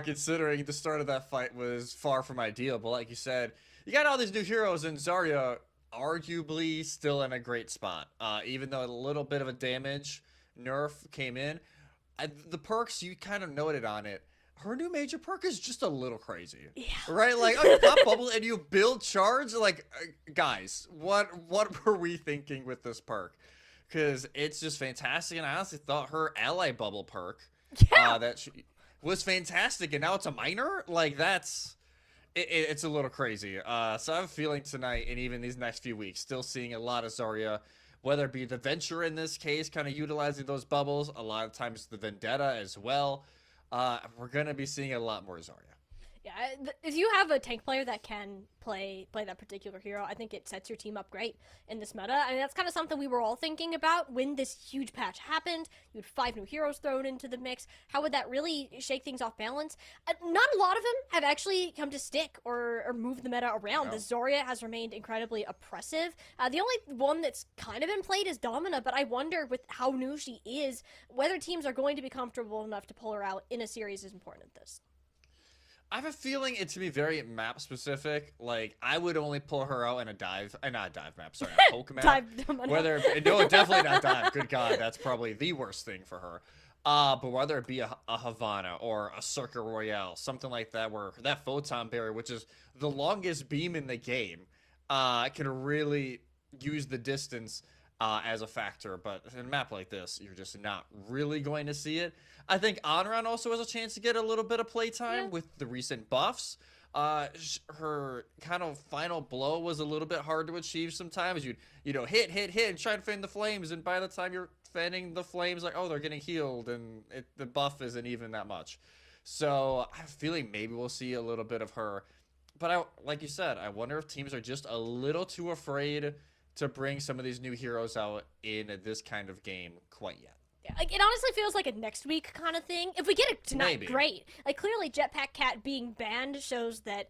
Considering the start of that fight was far from ideal. But like you said, you got all these new heroes, and Zarya arguably still in a great spot. Even though a little bit of a damage nerf came in, the perks, you kind of noted on it. Her new major perk is just a little crazy. Yeah. Right? Like, oh, you pop bubble and you build charge? Like, guys, what were we thinking with this perk? Because it's just fantastic, and I honestly thought her ally bubble perk was fantastic, and now it's a minor? Like, it's a little crazy. So I have a feeling tonight, and even these next few weeks, still seeing a lot of Zarya, whether it be the Venture in this case, kind of utilizing those bubbles, a lot of times the Vendetta as well. We're going to be seeing a lot more Zarya. Yeah, if you have a tank player that can play that particular hero, I think it sets your team up great in this meta. I mean, that's kind of something we were all thinking about when this huge patch happened. You had 5 new heroes thrown into the mix. How would that really shake things off balance? Not a lot of them have actually come to stick or move the meta around. The Zarya has remained incredibly oppressive. The only one that's kind of been played is Domina, but I wonder with how new she is, whether teams are going to be comfortable enough to pull her out in a series as important as this. I have a feeling it to be very map specific. Like, I would only pull her out in a dive, not a dive map, sorry, a poke map. No, definitely not dive. Good God, that's probably the worst thing for her. But whether it be a Havana or a Circuit Royale, something like that, where that photon barrier, which is the longest beam in the game, can really use the distance as a factor. But in a map like this, you're just not really going to see it. I think Onron also has a chance to get a little bit of playtime with the recent buffs. her kind of final blow was a little bit hard to achieve sometimes. You'd, hit, and try to fan the flames, and by the time you're fanning the flames, like, oh, they're getting healed, and the buff isn't even that much. So I'm feeling maybe we'll see a little bit of her. But like you said, I wonder if teams are just a little too afraid to bring some of these new heroes out in this kind of game quite yet. Like, it honestly feels like a next week kind of thing. If we get it tonight, Maybe. Great. Like, clearly Jetpack Cat being banned shows that,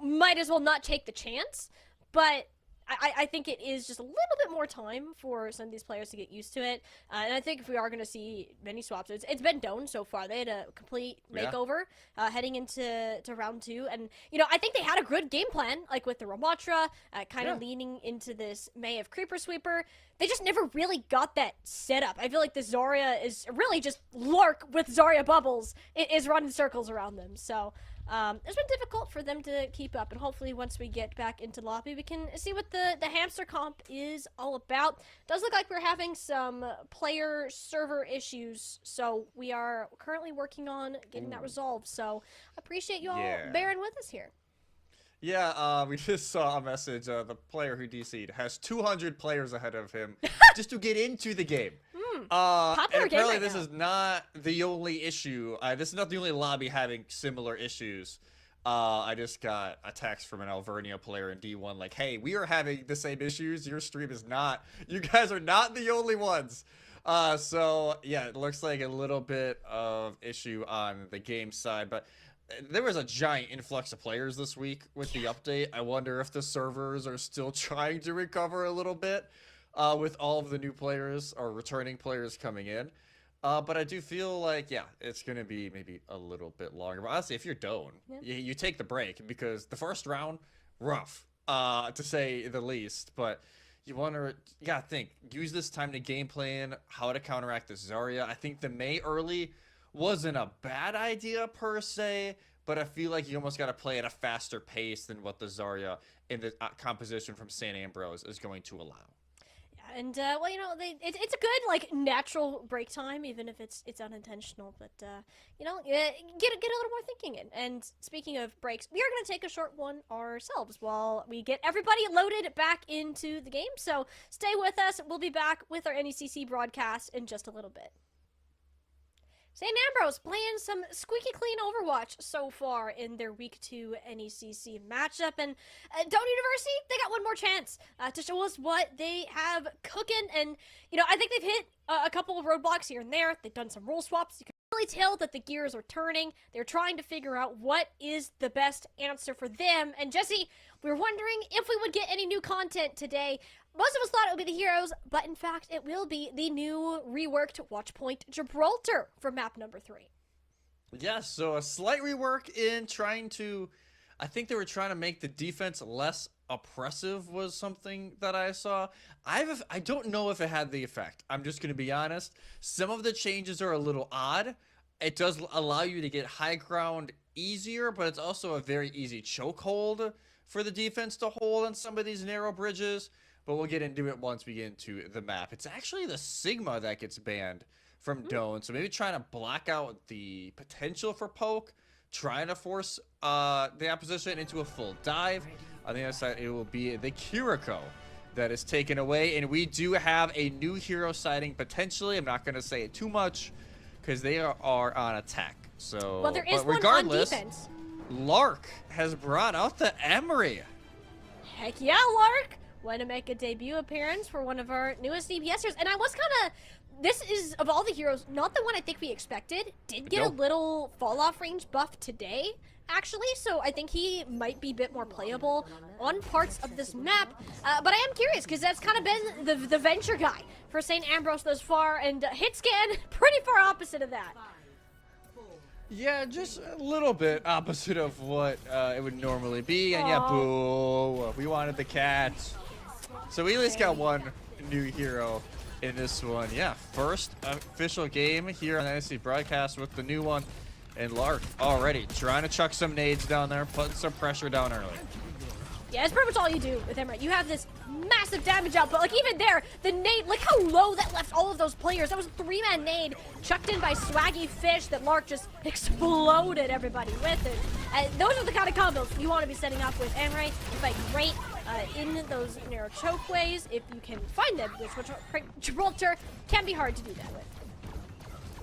might as well not take the chance. But I think it is just a little bit more time for some of these players to get used to it. And I think if we are going to see many swaps, it's been Doane so far. They had a complete makeover heading into round 2. And, I think they had a good game plan, like with the Ramatra, kind of leaning into this May of Creeper Sweeper. They just never really got that set up. I feel like the Zarya is really just Lark with Zarya bubbles is running circles around them. So it's been difficult for them to keep up. And hopefully once we get back into lobby, we can see what the hamster comp is all about. Does look like we're having some player server issues. So we are currently working on getting that resolved. So appreciate you all bearing with us here. Yeah, we just saw a message. The player who DC'd has 200 players ahead of him just to get into the game. And apparently this is not the only issue. This is not the only lobby having similar issues. I just got a text from an Alvernia player in D1 like, hey, we are having the same issues. Your stream is not. You guys are not the only ones. So, yeah, it looks like a little bit of issue on the game side, but there was a giant influx of players this week with the update. I wonder if the servers are still trying to recover a little bit with all of the new players or returning players coming in. But I do feel like, it's going to be maybe a little bit longer. But honestly, if you're Doane, you take the break because the first round, rough, to say the least. But you wonder, think, use this time to game plan how to counteract this Zarya. I think the May early wasn't a bad idea per se, but I feel like you almost got to play at a faster pace than what the Zarya in the composition from St. Ambrose is going to allow. Yeah, and it's a good natural break time, even if it's unintentional. But get a little more thinking in. And speaking of breaks, we are going to take a short one ourselves while we get everybody loaded back into the game. So stay with us. We'll be back with our NECC broadcast in just a little bit. St. Ambrose playing some squeaky clean Overwatch so far in their Week 2 NECC matchup. And Doane University, they got one more chance to show us what they have cooking. And, I think they've hit a couple of roadblocks here and there. They've done some role swaps. You can really tell that the gears are turning. They're trying to figure out what is the best answer for them. And Jesse, we were wondering if we would get any new content today. Most of us thought it would be the heroes, but in fact, it will be the new reworked Watchpoint Gibraltar for map number 3. Yes, so a slight rework in trying to, I think they were trying to make the defense less oppressive was something that I saw. I don't know if it had the effect. I'm just going to be honest. Some of the changes are a little odd. It does allow you to get high ground easier, but it's also a very easy chokehold for the defense to hold on some of these narrow bridges. But we'll get into it once we get into the map. It's actually the Sigma that gets banned from Doane. So maybe trying to block out the potential for poke, trying to force the opposition into a full dive. On the other side, it will be the Kiriko that is taken away. And we do have a new hero sighting potentially. I'm not going to say it too much because they are on attack. So, well, there is but regardless, one on defense. Lark has brought out the Emery. Heck yeah, Lark! Want to make a debut appearance for one of our newest DPSers. And I was kind of, this is, of all the heroes, not the one I think we expected. Did get a little fall-off range buff today, actually. So I think he might be a bit more playable on parts of this map. But I am curious, because that's kind of been the venture guy for St. Ambrose thus far. And hit scan, pretty far opposite of that. Yeah, just a little bit opposite of what it would normally be. And yeah, boo, we wanted the cat. So we at least got one new hero in this one. Yeah, first official game here on the NECC broadcast with the new one. And Lark already trying to chuck some nades down there, putting some pressure down early. Yeah, it's pretty much all you do with him, right? You have this massive damage output. Like, even there, the nade, look how low that left all of those players. That was a 3-man nade chucked in by Swaggy Fish that Lark just exploded everybody with it. Those are the kind of combos you want to be setting up with Amray. You fight great in those narrow chokeways if you can find them, which Gibraltar can be hard to do that with.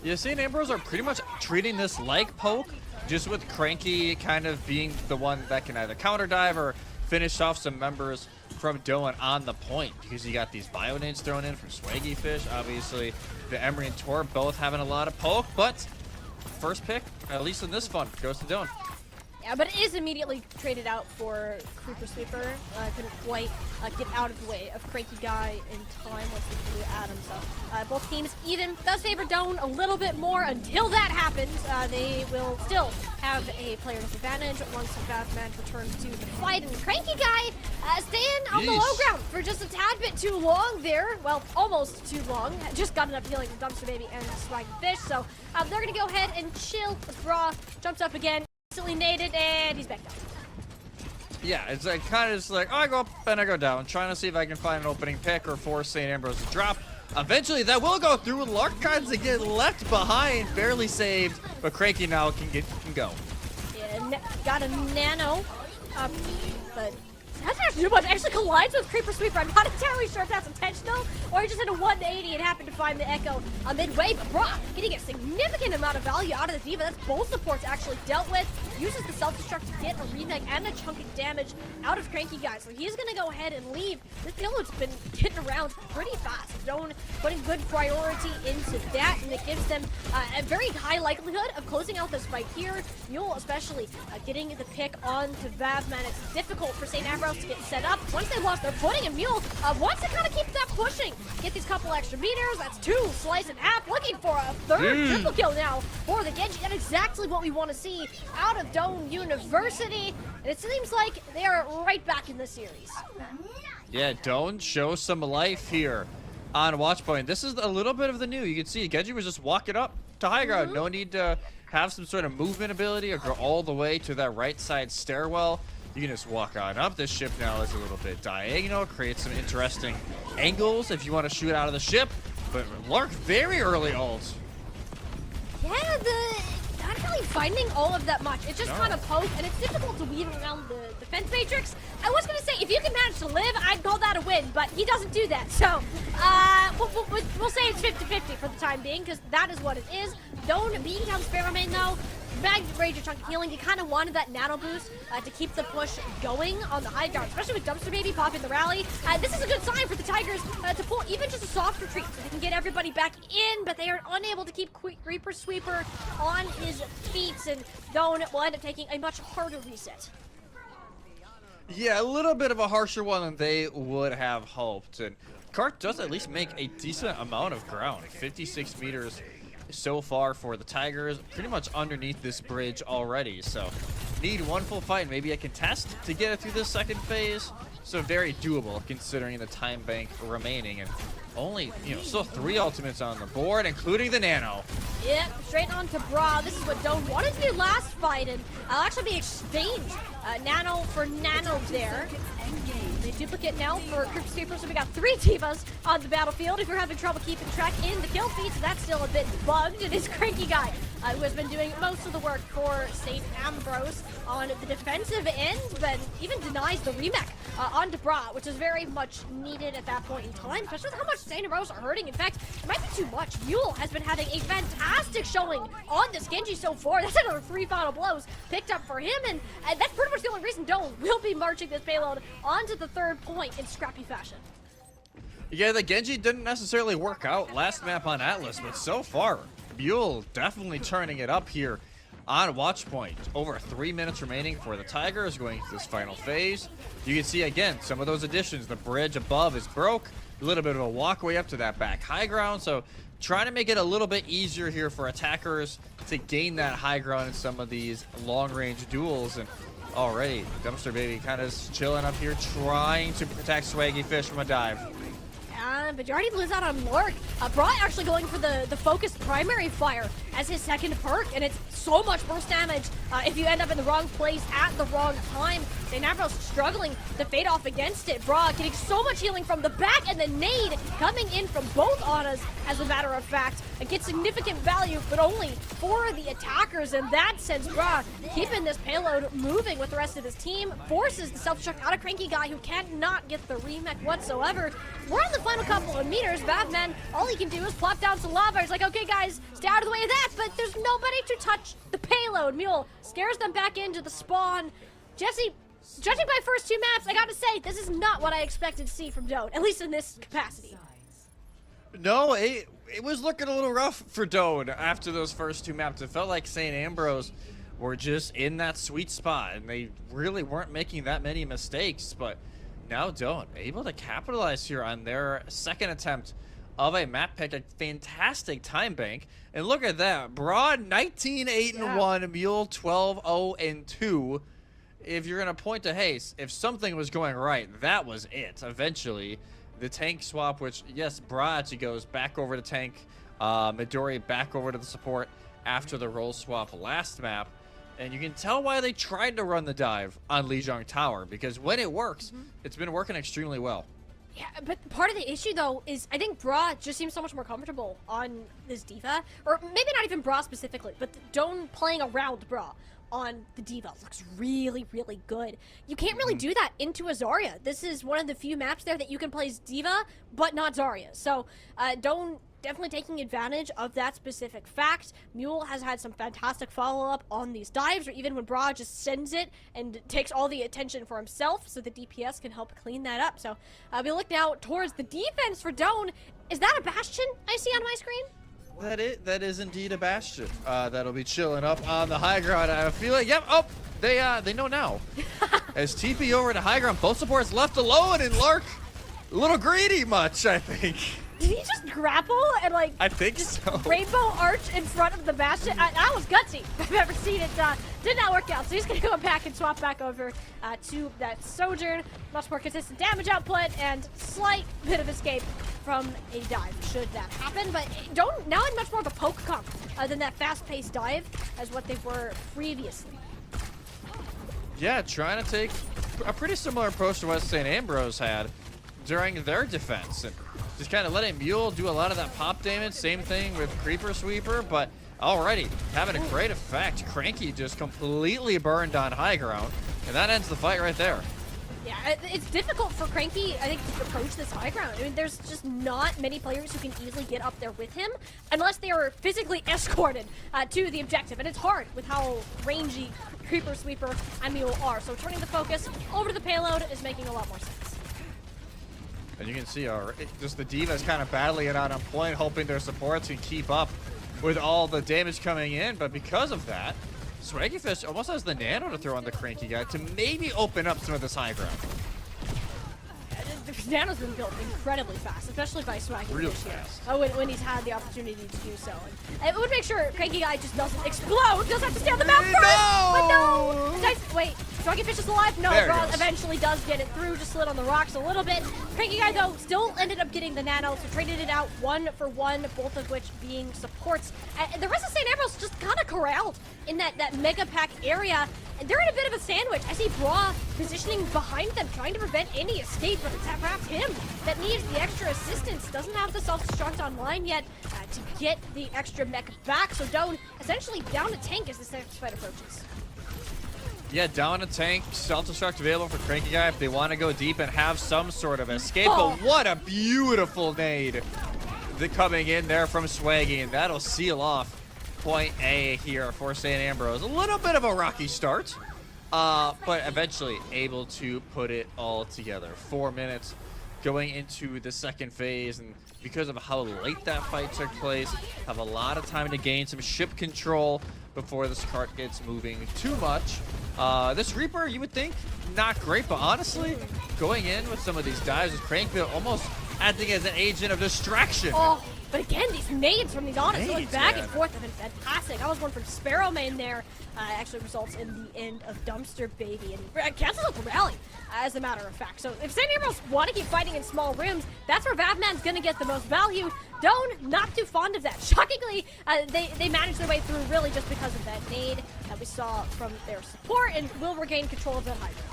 Yeah, St. Ambrose are pretty much treating this like poke, just with Cranky kind of being the one that can either counter dive or finish off some members from Doane on the point, because you got these bio-nades thrown in from Swaggy Fish. Obviously, the Emery and Tor both having a lot of poke, but first pick, at least in this fun, goes to Doane. Yeah, but it is immediately traded out for Creeper Sweeper. Couldn't quite get out of the way of Cranky Guy in time once they flew at him. So both teams even. Does favor Doane a little bit more. Until that happens, they will still have a player disadvantage once Batman returns to the fight. And Cranky Guy staying on the low ground for just a tad bit too long there. Well, almost too long. Just got enough healing from Dumpster Baby and Swaggy Fish. So they're going to go ahead and chill. Bra jumps up again. Instantly naded, and he's back down. Yeah, it's like kind of just like, oh, I go up and I go down, trying to see if I can find an opening pick or force St. Ambrose to drop. Eventually, that will go through, and Lark kinds of get left behind, barely saved, but Cranky now can go. Yeah, got a nano, but that's not too much. Actually collides with Creeper Sweeper. I'm not entirely sure if that's intentional or he just hit a 180 and happened to find the Echo midway. But Brock getting a significant amount of value out of the Diva. That's both supports actually dealt with. Uses the self-destruct to get a remake and a chunk of damage out of Cranky Guy. So he's going to go ahead and leave. This payload's been hitting around pretty fast. Doane putting good priority into that, and it gives them a very high likelihood of closing out this fight here. Mule especially getting the pick onto Vavman. It's difficult for St. Ambrose to get set up. Once they lost their footing, and Mule wants to kind of keep that pushing. Get these couple extra meters. That's two. Slice in half. Looking for a third triple kill now for the Genji. That's exactly what we want to see out of Doane University. And it seems like they are right back in the series. Yeah, Doane shows some life here on watch point. This is a little bit of the new. You can see Genji was just walking up to high ground. No need to have some sort of movement ability or go all the way to that right side stairwell. You can just walk on up. This ship now is a little bit diagonal, creates some interesting angles if you want to shoot out of the ship. But Lark very early ult. Yeah, not really finding all of that much. It's just kind of poke, and it's difficult to weave around the defense matrix. I was going to say, if you can manage to live, I'd call that a win, but he doesn't do that. So, we'll say it's 50-50 for the time being, because that is what it is. Doane being down Sparrow main, though, bagged Rager chunk of healing. He kind of wanted that nano boost to keep the push going on the high ground, especially with Dumpster Baby popping the rally. This is a good sign for the Tigers to pull even just a soft retreat so they can get everybody back in, but they are unable to keep Creeper Sweeper on his feet, and Doane will end up taking a much harder reset. Yeah, a little bit of a harsher one than they would have hoped. And Cart does at least make a decent amount of ground, 56 meters so far for the Tigers, pretty much underneath this bridge already. So need one full fight, maybe a contest to get it through this second phase. So very doable considering the time bank remaining, and only, still 3 ultimates on the board, including the nano. Yep, straight on to Bra. This is what Doane wanted to do last fight, and I'll actually be exchanged nano for nano there. The duplicate now for Creeper Sweeper, so we got 3 Divas on the battlefield. If you're having trouble keeping track in the kill feeds, that's still a bit bugged. It is Cranky Guy who has been doing most of the work for St. Ambrose on the defensive end, but even denies the remake onto Bra, which is very much needed at that point in time, especially with how much St. Ambrose are hurting. In fact, it might be too much. Mule has been having a fantastic showing on this Genji so far. That's another 3 final blows picked up for him, and that's pretty much the only reason Doane will be marching this payload onto the 3rd point in scrappy fashion. Yeah, the Genji didn't necessarily work out last map on Atlas, but so far, Mule definitely turning it up here on watch point. Over 3 minutes remaining for the Tigers going into this final phase. You can see again some of those additions. The bridge above is broke. A little bit of a walkway up to that back high ground. So trying to make it a little bit easier here for attackers to gain that high ground in some of these long-range duels. And already, Dumpster Baby kind of chilling up here, trying to protect Swaggy Fish from a dive. time, but you already lose out on Lurk. Bra actually going for the focused primary fire as his second perk, and it's so much burst damage if you end up in the wrong place at the wrong time. St. Ambrose struggling to fade off against it. Bra getting so much healing from the back, and the nade coming in from both Anas, as a matter of fact. It gets significant value, but only for the attackers, and that sends Bra keeping this payload moving with the rest of his team, forces the self-destruct out of Cranky Guy, who cannot get the remake whatsoever. We're on the final couple of meters. Bavman, all he can do is plop down some lava. He's like, okay guys, stay out of the way of that, but there's nobody to touch the payload. Mule scares them back into the spawn. Jesse, judging by first two maps, I gotta say, this is not what I expected to see from Doane, at least in this capacity. No, it was looking a little rough for Doane after those first two maps. It felt like St. Ambrose were just in that sweet spot, and they really weren't making that many mistakes. But now Doane able to capitalize here on their second attempt of a map pick, a fantastic time bank. And look at that, Broad 19-8-1, Mule 12-0-2. If you're gonna point to, hey, if something was going right, that was it. Eventually, the tank swap, which, yes, Bra actually goes back over to tank, Midori back over to the support after the role swap last map. And you can tell why they tried to run the dive on Lijiang Tower, because when it works, it's been working extremely well. Yeah, but part of the issue, though, is I think Bra just seems so much more comfortable on this D.Va. Or maybe not even Bra specifically, but Doane playing around Bra on the D.Va looks really, really good. You can't really do that into a Zarya. This is one of the few maps there that you can play as D.Va, but not Zarya. So, Doane definitely taking advantage of that specific fact. Mule has had some fantastic follow-up on these dives, or even when Bra just sends it and takes all the attention for himself, so the DPS can help clean that up. So we look now towards the defense for Doane. Is that a Bastion I see on my screen? That is indeed a Bastion. That'll be chilling up on the high ground. I feel like, yep, oh, they know now. As TP over to high ground, both supports left alone, and Lark, a little greedy much, I think. Did he just grapple and like I think so. Rainbow arch in front of the Bastion? That was gutsy. I've ever seen it. Did not work out. So he's gonna go back and swap back over to that Sojourn. Much more consistent damage output and slight bit of escape from a dive should that happen. But don't now in much more of a poke comp than that fast-paced dive as what they were previously. Yeah, trying to take a pretty similar approach to what St. Ambrose had during their defense, and just kind of letting Mule do a lot of that pop damage. Same thing with Creeper Sweeper, but already having a great effect. Cranky just completely burned on high ground, and that ends the fight right there. Yeah, it's difficult for Cranky, I think, to approach this high ground. I mean, there's just not many players who can easily get up there with him unless they are physically escorted to the objective, and it's hard with how rangy Creeper Sweeper and Mule are. So turning the focus over to the payload is making a lot more sense. And you can see just the D.Va's kind of battling it out on point, hoping their supports can keep up with all the damage coming in. But because of that, Swaggyfish almost has the nano to throw on the Cranky Guy to maybe open up some of this high ground. Nano's been built incredibly fast, especially by Swaggyfish Real here. fast. When he's had the opportunity to do so. And it would make sure Cranky Guy just doesn't explode. Doesn't have to stay on the map first. But no! Nice. Wait, Swaggyfish is alive? No, Bra eventually does get it through. Just slid on the rocks a little bit. Cranky Guy, though, still ended up getting the nano, so traded it out 1 for 1, both of which being supports. And the rest of St. Ambrose just kind of corralled in that mega pack area. And they're in a bit of a sandwich. I see Bra positioning behind them, trying to prevent any escape, but it's perhaps him that needs the extra assistance. Doesn't have the self-destruct online yet to get the extra mech back. So Doane essentially down to tank as this next fight approaches. Yeah, down a tank, self-destruct available for Cranky Guy if they want to go deep and have some sort of escape. Oh. But what a beautiful nade coming in there from Swaggy, and that'll seal off point A here for St. Ambrose. A little bit of a rocky start, but eventually able to put it all together. 4 minutes going into the second phase, and because of how late that fight took place, have a lot of time to gain some ship control before this cart gets moving too much. This Reaper, you would think, not great, but honestly, going in with some of these dives with Crankville almost acting as an agent of distraction But again, these nades from these Honors going Nades, back man. and forth have been fantastic. That was one from Sparrow main there. Actually results in the end of Dumpster Baby. And cancels out the rally, as a matter of fact. So if St. Ambrose want to keep fighting in small rooms, that's where Vavman's going to get the most value. Doane, not too fond of that. Shockingly, they managed their way through really just because of that nade that we saw from their support and will regain control of that Hydra.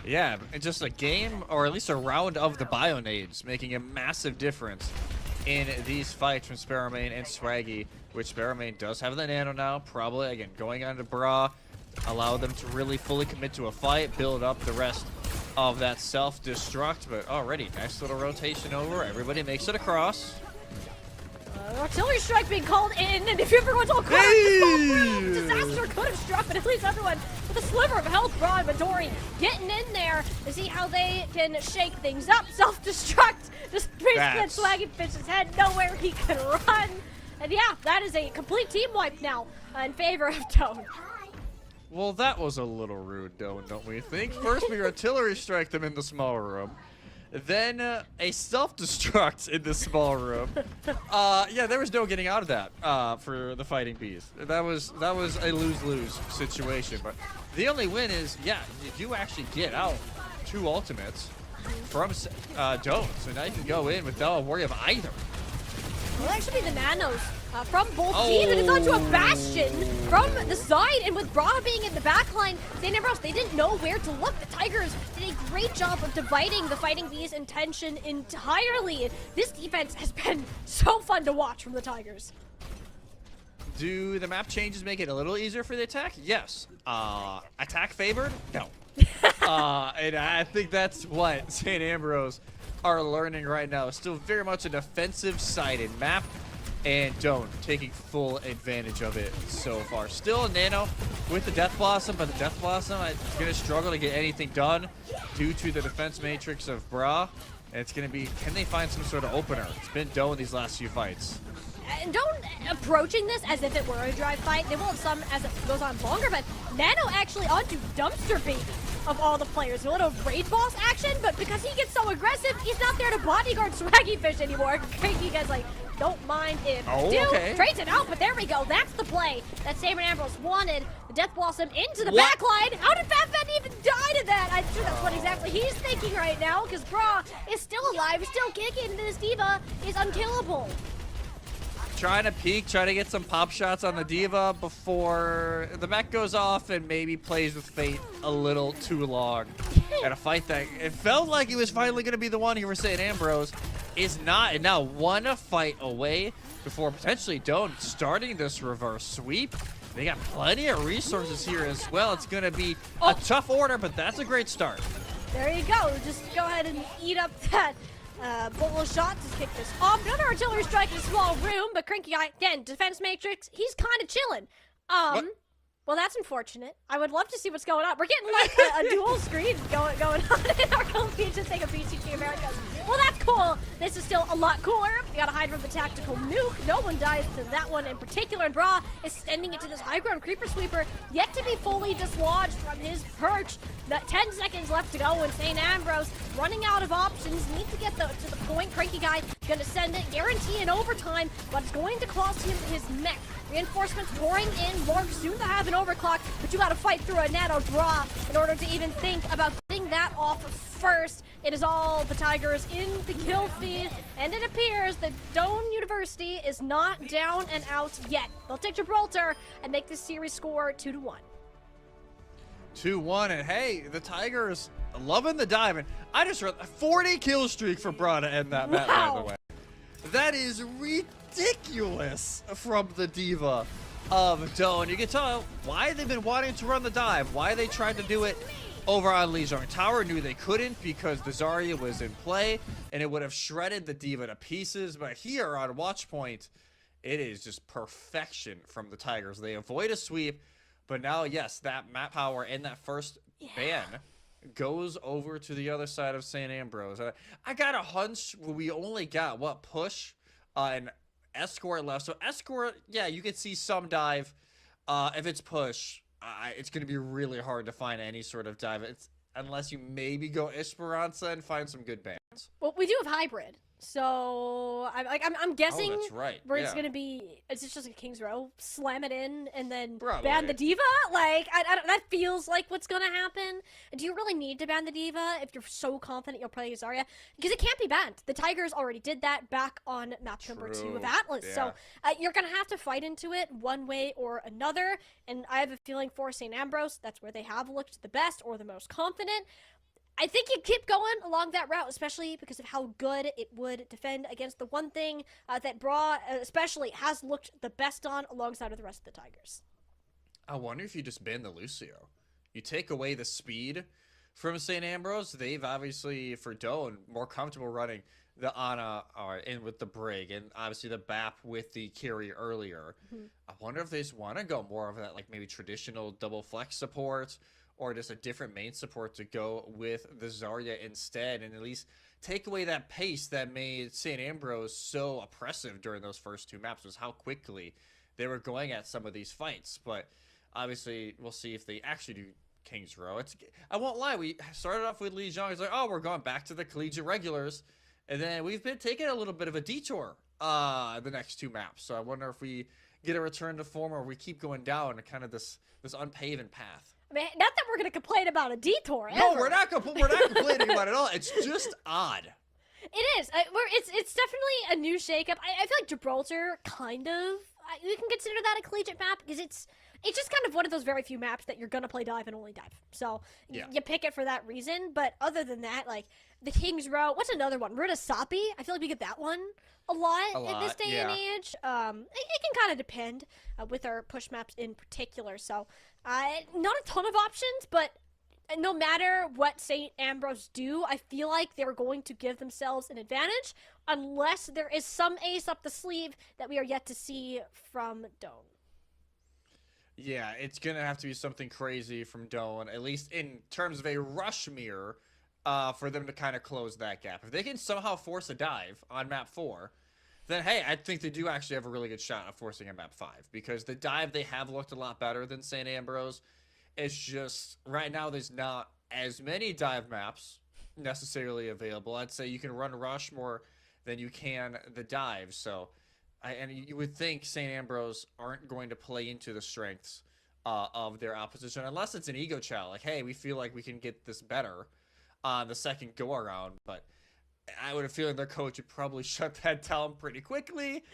Yeah, it's just a game, or at least a round of the Bionades, making a massive difference in these fights from Sparrowmane and Swaggy, which Sparrowmane does have the nano now, probably, again, going on to Bra, allow them to really fully commit to a fight, build up the rest of that self-destruct, but already, nice little rotation over, everybody makes it across. Artillery strike being called in, and if everyone's all caught up in the small room, disaster could have struck, but at least everyone with a sliver of health. Bra and Midori getting in there to see how they can shake things up. Self-destruct, just basically let Swaggy Fish's head nowhere he can run. And yeah, that is a complete team wipe now in favor of Doane. Well, that was a little rude, Doane, don't we think? First, we artillery strike them in the small room. Then a self-destruct in the small room. Yeah, there was no getting out of that for the Fighting Bees. That was a lose-lose situation. But the only win is, yeah, you do actually get out 2 ultimates from Doane. So now you can go in without a worry of either. Well, actually, the nanos from both teams, and it's onto a bastion from the side. And with Bra being in the backline, St. Ambrose, they didn't know where to look. The Tigers did a great job of dividing the Fighting Bees' intention entirely. This defense has been so fun to watch from the Tigers. Do the map changes make it a little easier for the attack? Yes. Attack favored? No. And I think that's what St. Ambrose are learning right now. It's still very much a defensive-sided map, and Doane taking full advantage of it so far. Still a nano with the Death Blossom, but the Death Blossom is going to struggle to get anything done due to the defense matrix of Bra. And it's going to be, can they find some sort of opener? It's been Doane these last few fights. And Doane approaching this as if it were a dry fight. They will have some as it goes on longer, but Nano actually onto Dumpster Baby of all the players. A little raid boss action, but because he gets so aggressive, he's not there to bodyguard Swaggy Fish anymore. Cranky guy's like, don't mind if you do. Okay. Trades it out, but there we go. That's the play that St. Ambrose wanted. The Death Blossom into the backline. How did Batman even die to that? I'm sure that's what exactly he's thinking right now, because Bra is still alive, still kicking. This Diva is unkillable. Trying to peek, trying to get some pop shots on the Diva before the mech goes off and maybe plays with Fate a little too long. And a fight that it felt like he was finally going to be the one here for St. Ambrose is not. And now one fight away before potentially Doane starting this reverse sweep. They got plenty of resources here as well. It's going to be a tough order, but that's a great start. There you go. Just go ahead and eat up that bowl of shots to kick this off. Another artillery strike in a small room, but Cranky Guy, again, defense matrix, he's kind of chilling. Well, that's unfortunate. I would love to see what's going on. We're getting like a dual screen going on in our Colombian thing of BCG Americas. Well, that's cool. This is still a lot cooler. We gotta hide from the tactical nuke. No one dies to that one in particular. And Bra is sending it to this high ground creeper sweeper, yet to be fully dislodged from his perch. 10 seconds left to go, and St. Ambrose running out of options. Needs to get to the point. Cranky Guy gonna send it, guarantee an overtime, but it's going to cost him his mech. Reinforcements pouring in, Morg soon to have an overclock, but you gotta fight through a nano draw in order to even think about getting that off first. It is all the Tigers in the kill feed, and it appears that Doane University is not down and out yet. They'll take Gibraltar and make this series score 2-1. 2-1, and hey, the Tigers loving the dive. And I just read a 40 kill streak for Bra to end that map, by the way. That is ridiculous from the Diva of Doane. You can tell why they've been wanting to run the dive, why they tried to do it over on Lijiang Tower. Knew they couldn't because the Zarya was in play, and it would have shredded the Diva to pieces. But here on Watch Point, it is just perfection from the Tigers. They avoid a sweep, but now, yes, that map power and that first ban goes over to the other side of St. Ambrose. I got a hunch we only got, what, push and escort left. So escort, yeah, you can see some dive. If it's push, it's going to be really hard to find any sort of dive. Unless you maybe go Esperanza and find some good bans. Well, we do have hybrid. So I'm guessing Oh, that's right. where it's Yeah. gonna be. Is it just a King's Row? Slam it in and then Probably. ban the diva? Like that feels like what's gonna happen. Do you really need to ban the diva if you're so confident you'll play Zarya? Because it can't be banned. The Tigers already did that back on match number 2 of True. Atlas. Yeah. So you're gonna have to fight into it one way or another. And I have a feeling for St. Ambrose, that's where they have looked the best or the most confident. I think you keep going along that route, especially because of how good it would defend against the one thing that Bra, especially, has looked the best on alongside of the rest of the Tigers. I wonder if you just ban the Lucio. You take away the speed from St. Ambrose. They've obviously, for Doane, more comfortable running the Ana in with the Brig, and obviously the BAP with the carry earlier. Mm-hmm. I wonder if they just want to go more of that, like maybe traditional double flex support, or just a different main support to go with the Zarya instead, and at least take away that pace that made St. Ambrose so oppressive during those first 2 maps, was how quickly they were going at some of these fights. But obviously, we'll see if they actually do King's Row. I won't lie, we started off with Lee Zhang. It's like, oh, we're going back to the collegiate regulars, and then we've been taking a little bit of a detour the next 2 maps. So I wonder if we get a return to form, or we keep going down kind of this unpaven path. I mean, not that we're going to complain about a detour. No, ever. we're not complaining about it at all. It's just odd. It is. It's definitely a new shakeup. I feel like Gibraltar, kind of. You can consider that a collegiate map because it's just kind of one of those very few maps that you're gonna play dive and only dive. So Yeah. you pick it for that reason. But other than that, like the King's Row, what's another one? Ruta Sapi. I feel like we get that one a lot in this day and age. It can kind of depend with our push maps in particular. So not a ton of options, but no matter what St. Ambrose do, I feel like they're going to give themselves an advantage unless there is some ace up the sleeve that we are yet to see from Doane. Yeah, it's going to have to be something crazy from Doane, at least in terms of a rush mirror, for them to kind of close that gap. If they can somehow force a dive on map 4, then hey, I think they do actually have a really good shot of forcing a map 5, because the dive, they have looked a lot better than St. Ambrose. It's just, right now, there's not as many dive maps necessarily available. I'd say you can run rush more than you can the dive. So, and you would think St. Ambrose aren't going to play into the strengths of their opposition, unless it's an ego chow. Like, hey, we feel like we can get this better on the second go-around. But I would have feeling their coach would probably shut that down pretty quickly.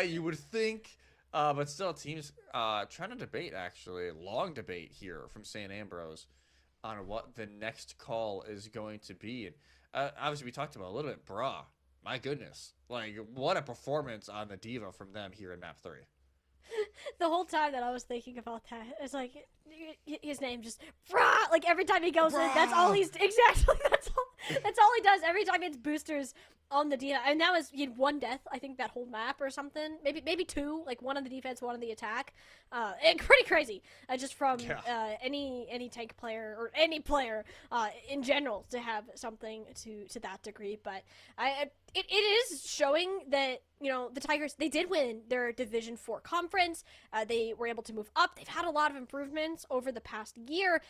You would think. But still, teams trying to debate, actually, a long debate here from St. Ambrose on what the next call is going to be. And obviously, we talked about a little bit, Bra. My goodness. Like, what a performance on the Diva from them here in map 3. The whole time that I was thinking about that, it's like, his name just, Brah! Like, every time he goes in, that's all he's, exactly, that's all he does every time it's boosters on the Diva. And that was, he had 1 death, I think, that whole map or something. Maybe 2, like 1 on the defense, 1 on the attack. And pretty crazy, just from any tank player, or any player in general, to have something to that degree. But it is showing that, you know, the Tigers, they did win their Division 4 conference. They were able to move up. They've had a lot of improvements over the past year,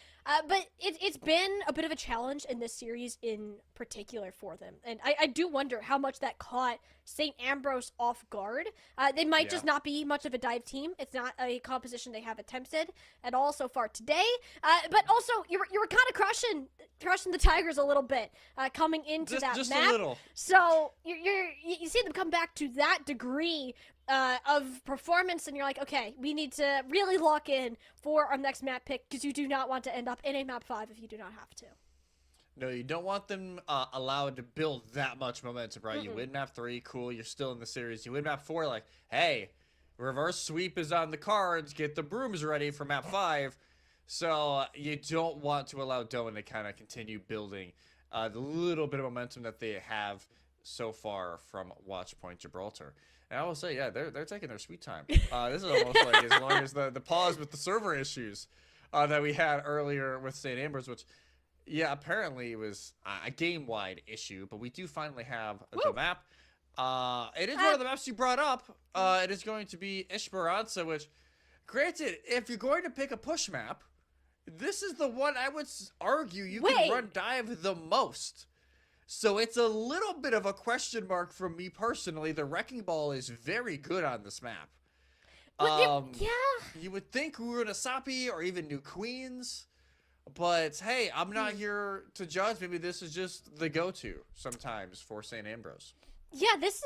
but it's been a bit of a challenge in this series in particular for them. And I do wonder how much that caught St. Ambrose off guard. They might just not be much of a dive team. It's not a composition they have attempted at all so far today. But also, you were kind of crushing the Tigers a little bit coming into that just map. A little. So you see them come back to that degree of performance, and you're like, okay, we need to really lock in for our next map pick, because you do not want to end up in a map 5 if you do not have to. No, you don't want them allowed to build that much momentum, right? You win map 3, cool, you're still in the series. You win map 4, like, hey, reverse sweep is on the cards, get the brooms ready for map 5. So you don't want to allow Doane to kind of continue building the little bit of momentum that they have so far from Watchpoint Gibraltar. And I will say, yeah, they're taking their sweet time. This is almost like as long as the pause with the server issues that we had earlier with St. Ambrose, which, yeah, apparently it was a game-wide issue, but we do finally have the map. It is one of the maps you brought up. It is going to be Esperanza, which, granted, if you're going to pick a push map, this is the one I would argue you can run dive the most. So it's a little bit of a question mark from me personally. The Wrecking Ball is very good on this map. Yeah. You would think we were in a Sapi or even New Queens, but hey, I'm not here to judge. Maybe this is just the go-to sometimes for St. Ambrose. Yeah, this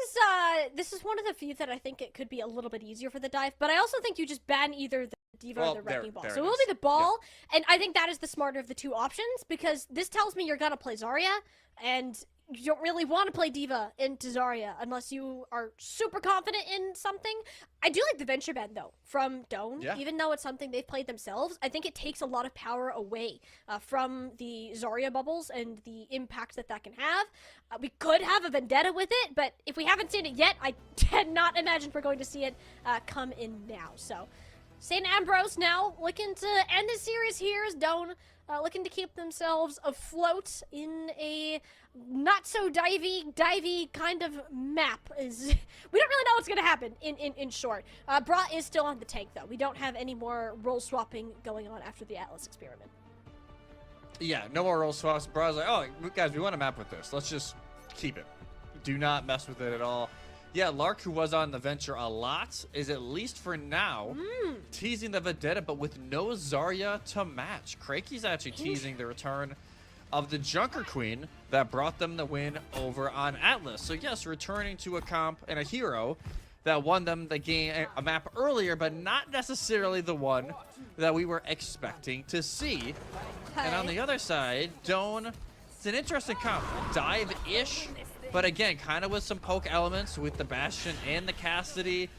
is one of the few that I think it could be a little bit easier for the dive, but I also think you just ban either the Diva or the Wrecking Ball. So it will be the ball, and I think that is the smarter of the two options, because this tells me you're gonna play Zarya, and you don't really want to play Diva into Zarya unless you are super confident in something. I do like the Venture Bend, though, from Doane. Yeah. Even though it's something they've played themselves, I think it takes a lot of power away from the Zarya bubbles and the impact that that can have. We could have a Vendetta with it, but if we haven't seen it yet, I cannot imagine we're going to see it come in now. So, St. Ambrose now looking to end the series here as Doane looking to keep themselves afloat in a not-so-divey kind of map. We don't really know what's going to happen, in short. Bra is still on the tank, though. We don't have any more role swapping going on after the Atlas experiment. Yeah, no more role swaps. Bra's like, oh, guys, we want to map with this. Let's just keep it. Do not mess with it at all. Yeah, Lark, who was on the Venture a lot, is at least for now teasing the Vendetta, but with no Zarya to match. Krake's actually teasing the return of the Junker Queen that brought them the win over on Atlas. So yes, returning to a comp and a hero that won them the game, a map earlier, but not necessarily the one that we were expecting to see. And on the other side, Doane, it's an interesting comp. Dive-ish, but again, kind of with some poke elements with the Bastion and the Cassidy.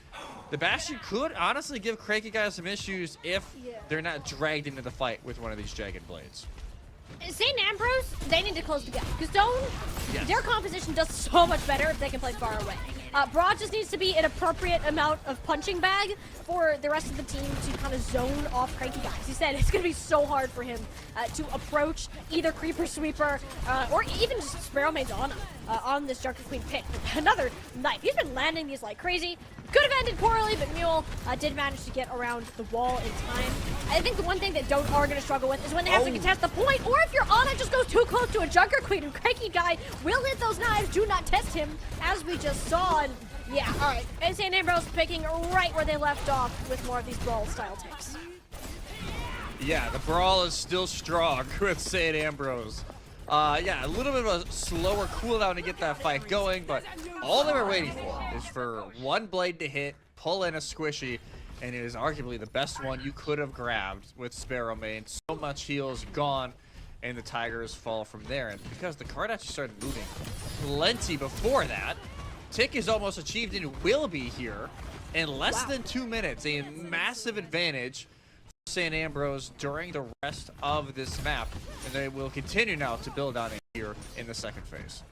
The Bastion could honestly give Craigie guys some issues if they're not dragged into the fight with one of these Jagged Blades. St. Ambrose, they need to close the gap, because Doane, their composition does so much better if they can play far away. Broad just needs to be an appropriate amount of punching bag for the rest of the team to kind of zone off Cranky guys. He said it's going to be so hard for him to approach either Creeper Sweeper or even just Sparrow Madonna on this Junker Queen pick. Another knife. He's been landing these like crazy. Could have ended poorly, but Mule did manage to get around the wall in time. I think the one thing that Doane are going to struggle with is when they have to contest the point, or if your Ana just goes too close to a Junker Queen, and Cranky guy will hit those knives. Do not test him, as we just saw. And yeah, all right. And St. Ambrose picking right where they left off with more of these brawl-style takes. Yeah, the brawl is still strong with St. Ambrose. Yeah, a little bit of a slower cooldown to get that fight going, but all they were waiting for is for one blade to hit, pull in a squishy, and it is arguably the best one you could have grabbed with Sparrow Main. So much heal is gone, and the Tigers fall from there. And because the card actually started moving plenty before that, Tick is almost achieved and will be here in less than 2 minutes. A massive advantage for St. Ambrose during the rest of this map, and they will continue now to build on it here in the second phase.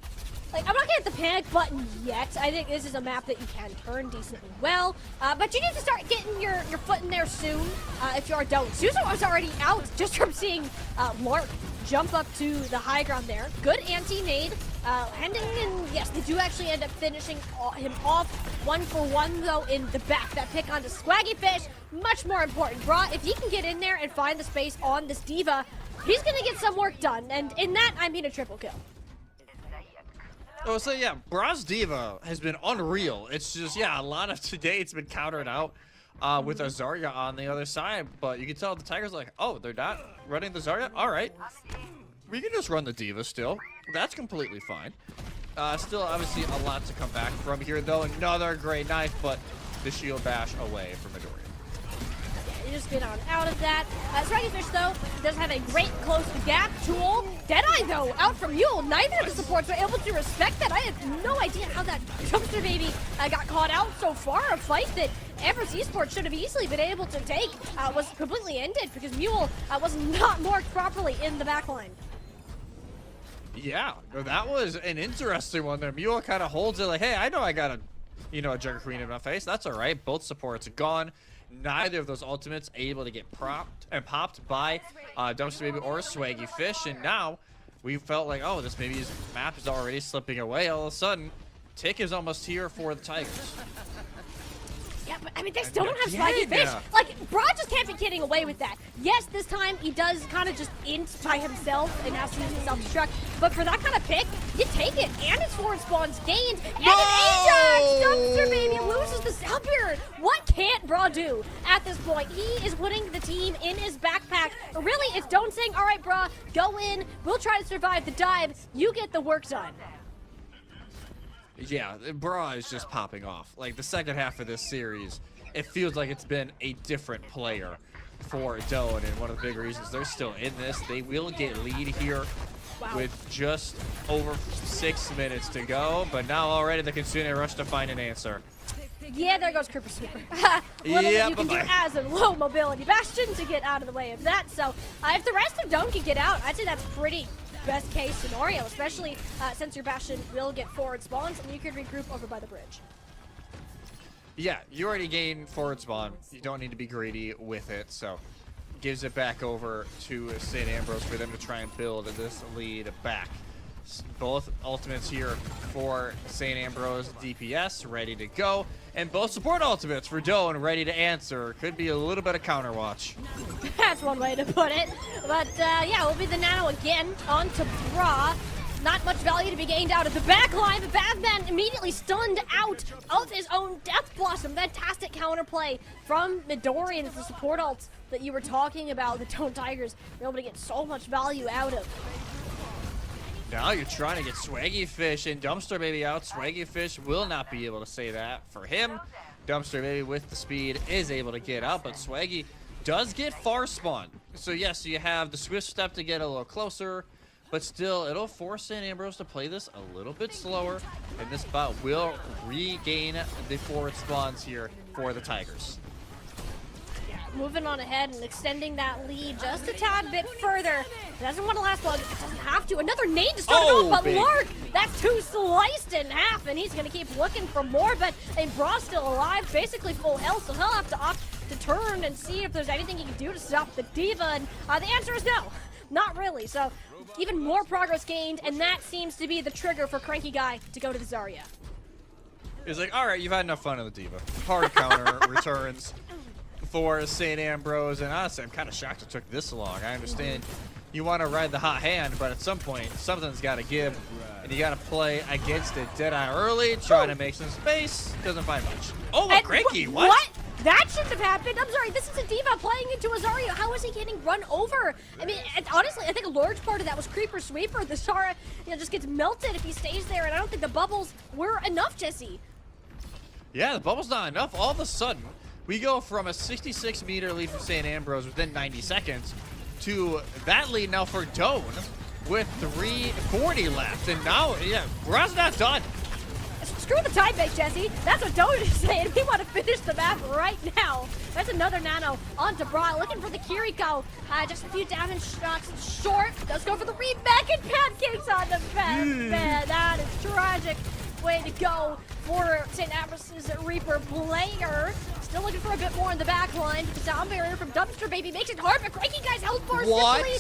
Like, I'm not gonna hit the panic button yet. I think this is a map that you can turn decently well, but you need to start getting your foot in there soon if you are Doane. Susan was already out just from seeing Lark jump up to the high ground there. Good anti-nade. Ending in, yes, they do actually end up finishing him off 1-for-1 though in the back. That pick onto Swaggy Fish, much more important. Bra, if he can get in there and find the space on this Diva, he's gonna get some work done, and in that, I mean a triple kill. Oh, so yeah, Bra's Diva has been unreal. It's just, yeah, a lot of today it's been countered out with a Zarya on the other side, but you can tell the Tigers like, oh, they're not running the Zarya? All right. We can just run the Diva still. That's completely fine. Still, obviously, a lot to come back from here, though. Another great knife, but the shield bash away from Midoriya. You just get on out of that. Swaggy Fish, though, does have a great close the gap tool. Deadeye, though, out from Mule. Neither of the supports were able to respect that. I have no idea how that Dumpster Baby got caught out so far. A fight that Ambrose Esports should have easily been able to take was completely ended because Mule was not marked properly in the backline. Yeah, that was an interesting one there. Mule kind of holds it like, hey, I know I got a Junker Queen in my face. That's all right. Both supports gone. Neither of those ultimates able to get propped and popped by Dumpster Baby or Swaggy Fish. And now we felt like, oh, this maybe map is already slipping away. All of a sudden, Tick is almost here for the Tigers. Yeah, but I mean, they still don't have Swaggy Fish. Like, Broad just can't be getting away with that. Yes, this time he does kind of just int by himself and has to use his self-destruct, but for that kind of pick, you take it, and it's forward spawns gained, and an Ajax! Dumpster Baby loses the Saltbeard! What can't Bra do at this point? He is putting the team in his backpack. Really, it's Doane saying, all right, Bra, go in, we'll try to survive the dive, you get the work done. Yeah, Bra is just popping off. Like, the second half of this series, it feels like it's been a different player for Doane, and one of the big reasons they're still in this, they will get lead here with just over 6 minutes to go, but now already the Kitsune rush to find an answer. Yeah, there goes Creeper Sweeper. Little that you can do as a low mobility Bastion to get out of the way of that, so if the rest of Doane can get out, I'd say that's pretty best case scenario, especially since your Bastion will get forward spawns and you could regroup over by the bridge. Yeah, you already gained forward spawn. You don't need to be greedy with it, so gives it back over to St. Ambrose for them to try and build this lead back. Both ultimates here for St. Ambrose DPS ready to go, and both support ultimates for Doane ready to answer. Could be a little bit of counter watch. That's one way to put it. But yeah, it will be the nano again onto Bra. Not much value to be gained out of the backline, but Batman immediately stunned out of his own Death Blossom. Fantastic counterplay from Midorian, the support ult that you were talking about. The Doane Tigers were able to get so much value out of. Now you're trying to get Swaggy Fish and Dumpster Baby out. Swaggy Fish will not be able to say that for him. Dumpster Baby with the speed is able to get out, but Swaggy does get far spawn. So yes, you have the Swift Step to get a little closer, but still it'll force St. Ambrose to play this a little bit slower, and this bot will regain the forward spawns here for the Tigers. Moving on ahead and extending that lead just a tad bit further. It doesn't want to last long. It doesn't have to. Another nade to start it off, but Lark, that's two sliced in half, and he's going to keep looking for more, but Bra's still alive, basically full health, so he'll have to opt to turn and see if there's anything he can do to stop the Diva, and the answer is no. Not really, so even more progress gained, and that seems to be the trigger for Cranky Guy to go to the Zarya. He's like, all right, you've had enough fun with the Diva. Hard counter returns for St. Ambrose, and honestly, I'm kind of shocked it took this long. I understand you want to ride the hot hand, but at some point, something's got to give, and you got to play against it. Deadeye early, trying to make some space, doesn't find much. Oh, a Cranky, what? That shouldn't have happened. I'm sorry, this is a Diva playing into a Zarya. How is he getting run over? I mean, honestly, I think a large part of that was Creeper Sweeper. The Zara, just gets melted if he stays there, and I don't think the bubbles were enough, Jesse. Yeah, the bubble's not enough. All of a sudden, we go from a 66-meter lead from St. Ambrose within 90 seconds to that lead now for Doane with 3:40 left. And now, yeah, Bra's not done. Screw the time bank, Jesse. That's what Doane is saying. We want to finish the map right now. That's another nano onto Bra. Looking for the Kiriko. Just a few damage shots short. Does go for the read back and pancakes on the bed. Man, that is tragic. Way to go for St. Ambrose's Reaper player. Still looking for a bit more in the back line. The down barrier from Dumpster Baby makes it hard, but Cranky Guy's health bar simply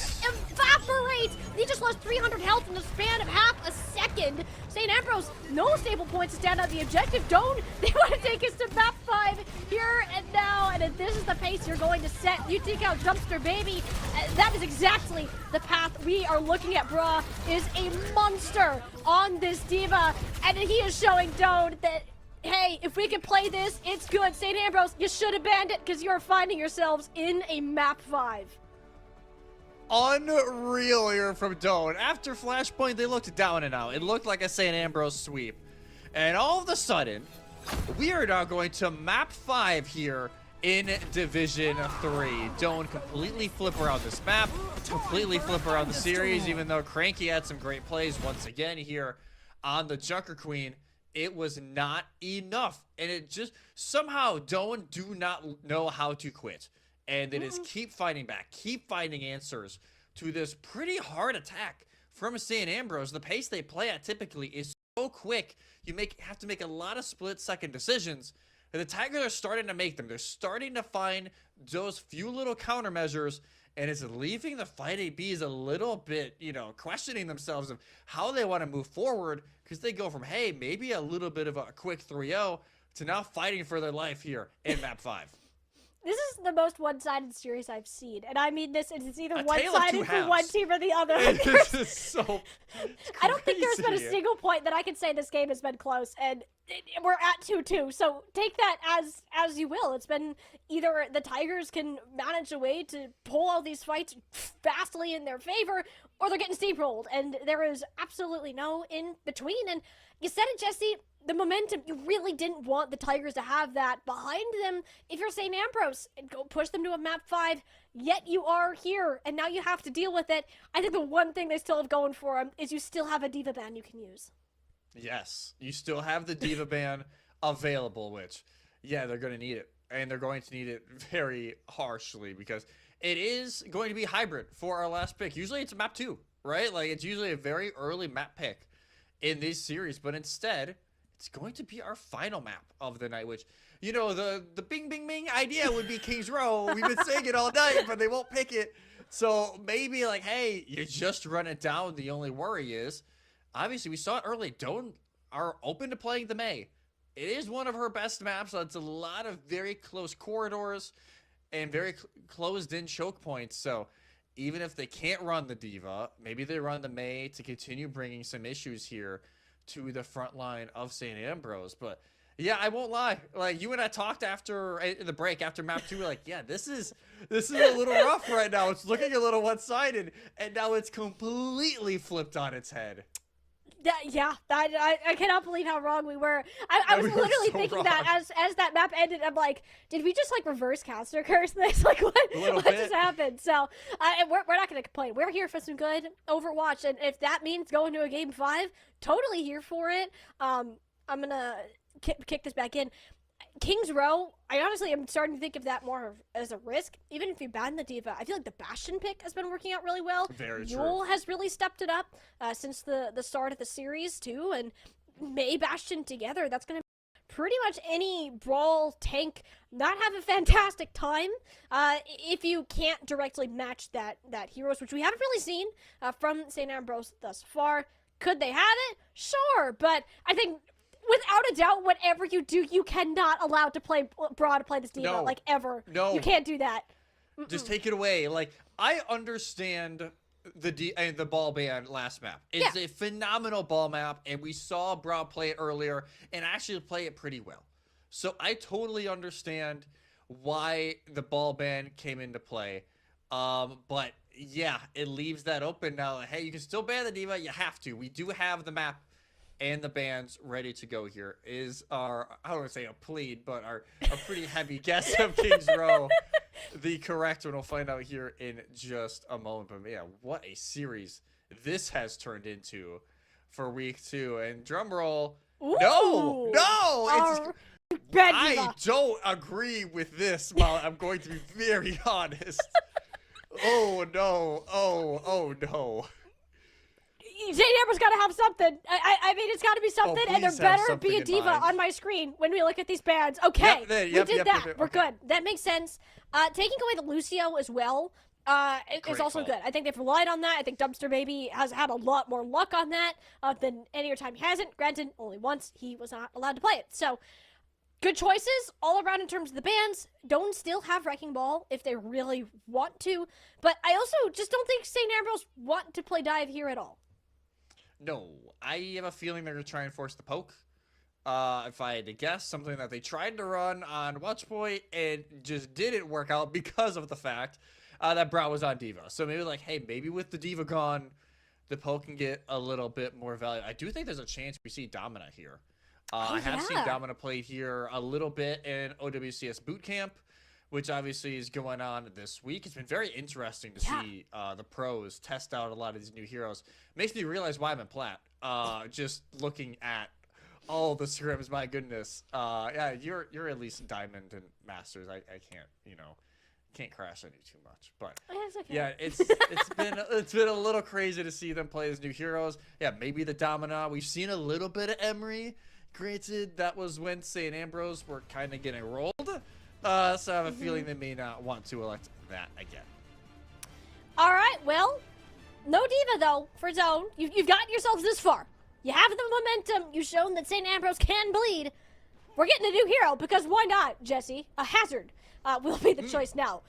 evaporates. He just lost 300 health in the span of half a second. St. Ambrose, no stable points to stand on the objective. Doane, they want to take us to map 5 here and now, and if this is the pace you're going to set, you take out Dumpster Baby. That is exactly the path we are looking at. Bra is a monster on this Diva, and he is showing Doane that, hey, if we can play this, it's good. St. Ambrose, you should have banned it because you're finding yourselves in a map 5. Unreal here from Doane. After Flashpoint, they looked down and out. It looked like a St. Ambrose sweep. And all of a sudden, we are now going to map 5 here in Division 3. Doane completely flip around this map, completely flip around the series, even though Cranky had some great plays once again here on the Junker Queen. It was not enough, and it just somehow Doane do not know how to quit, and they just keep fighting back, keep finding answers to this pretty hard attack from St. Ambrose. The pace they play at typically is so quick, you have to make a lot of split-second decisions, and the Tigers are starting to make them. They're starting to find those few little countermeasures, and it's leaving the fight ABs a little bit, questioning themselves of how they want to move forward, because they go from, hey, maybe a little bit of a quick 3-0 to now fighting for their life here in map 5. This is the most one-sided series I've seen, and I mean this. It's either A tale of two one-sided for one halves. team or the other. Like, This is so. I don't think there's been a crazy. single point that I can say this game has been close, and we're at 2-2. So take that as you will. It's been either the Tigers can manage a way to pull all these fights vastly in their favor, or they're getting steamrolled, and there is absolutely no in between. And you said it, Jesse. The momentum, you really didn't want the Tigers to have that behind them. If you're St. Ambrose, go push them to a map 5, yet you are here, and now you have to deal with it. I think the one thing they still have going for them is you still have a diva ban you can use. Yes, you still have the diva ban available, which, yeah, they're going to need it. And they're going to need it very harshly because it is going to be hybrid for our last pick. Usually it's map 2, right? Like, it's usually a very early map pick in this series, but instead, it's going to be our final map of the night, which, you know, the bing, bing, bing idea would be Kings Row. We've been saying it all night, but they won't pick it. So maybe, like, hey, you just run it down. The only worry is, obviously, we saw it early. Doane are open to playing the May. It is one of her best maps. So it's a lot of very close corridors and very closed-in choke points. So even if they can't run the Diva, maybe they run the May to continue bringing some issues here to the front line of St. Ambrose. But yeah, I won't lie. Like, you and I talked after the break, after map 2, we're like, yeah, this is a little rough right now. It's looking a little one-sided, and now it's completely flipped on its head. I cannot believe how wrong we were. I was We were literally so thinking wrong. that as that map ended, I'm like, did we just like reverse caster curse this? Like, what little just bit. happened? So we're not gonna complain. We're here for some good Overwatch, and if that means going to a game 5, totally here for it. I'm gonna kick this back in. Kings Row, I honestly am starting to think of that more as a risk. Even if you ban the Diva, I feel like the Bastion pick has been working out really well. Very true. Yule has really stepped it up since the start of the series, too. And May Bastion together, that's going to pretty much any brawl tank not have a fantastic time if you can't directly match that Heroes, which we haven't really seen from St. Ambrose thus far. Could they have it? Sure, but I think without a doubt, whatever you do, you cannot allow to play Brawl to play this Diva, No. like, ever. No. You can't do that. Just take it away. Like, I understand the ball ban last map. It's a phenomenal ball map, and we saw Brawl play it earlier and actually play it pretty well. So I totally understand why the ball ban came into play. But yeah, it leaves that open now. Hey, you can still ban the Diva. You have to. We do have the map and the bands ready to go here. Is our, I don't want to say a plead, but our pretty heavy guess of Kings Row the correct one? We'll find out here in just a moment. But yeah, what a series this has turned into for week 2. And drum roll. No! Our It's, red I Diva. don't agree with this, Molly. I'm going to be very honest. Oh no. Oh no. St. Amber's got to have something. I mean, it's got to be something, and there please have better be something a in Diva mind. on my screen when we look at these bands. Okay, Yep, we did yep, that. yep, We're okay. good. That makes sense. Taking away the Lucio as well is Great also call. good. I think they've relied on that. I think Dumpster Baby has had a lot more luck on that than any other time he hasn't. Granted, only once he was not allowed to play it. So, good choices all around in terms of the bands. Don't still have Wrecking Ball if they really want to. But I also just don't think St. Ambrose want to play Dive here at all. No, I have a feeling they're going to try and force the poke. If I had to guess, something that they tried to run on Watchpoint and just didn't work out because of the fact that Brow was on Diva. So maybe like, hey, maybe with the Diva gone, the poke can get a little bit more value. I do think there's a chance we see Domina here. I have seen yeah. Domina played here a little bit in OWCS Bootcamp, which obviously is going on this week. It's been very interesting to see the pros test out a lot of these new heroes. Makes me realize why I'm in Plat. Just looking at all the scrims, my goodness. Yeah, you're at least Diamond and Masters. I can't, can't crash on you too much. But It's okay. yeah, it's been a little crazy to see them play as new heroes. Yeah, maybe the Domina. We've seen a little bit of Emery. Granted, that was when St. Ambrose were kind of getting rolled. So I have a feeling they may not want to elect that again. All right, well, no Diva, though, for Zone. You've gotten yourselves this far. You have the momentum. You've shown that St. Ambrose can bleed. We're getting a new hero, because why not, Jesse? A Hazard. will be the choice now.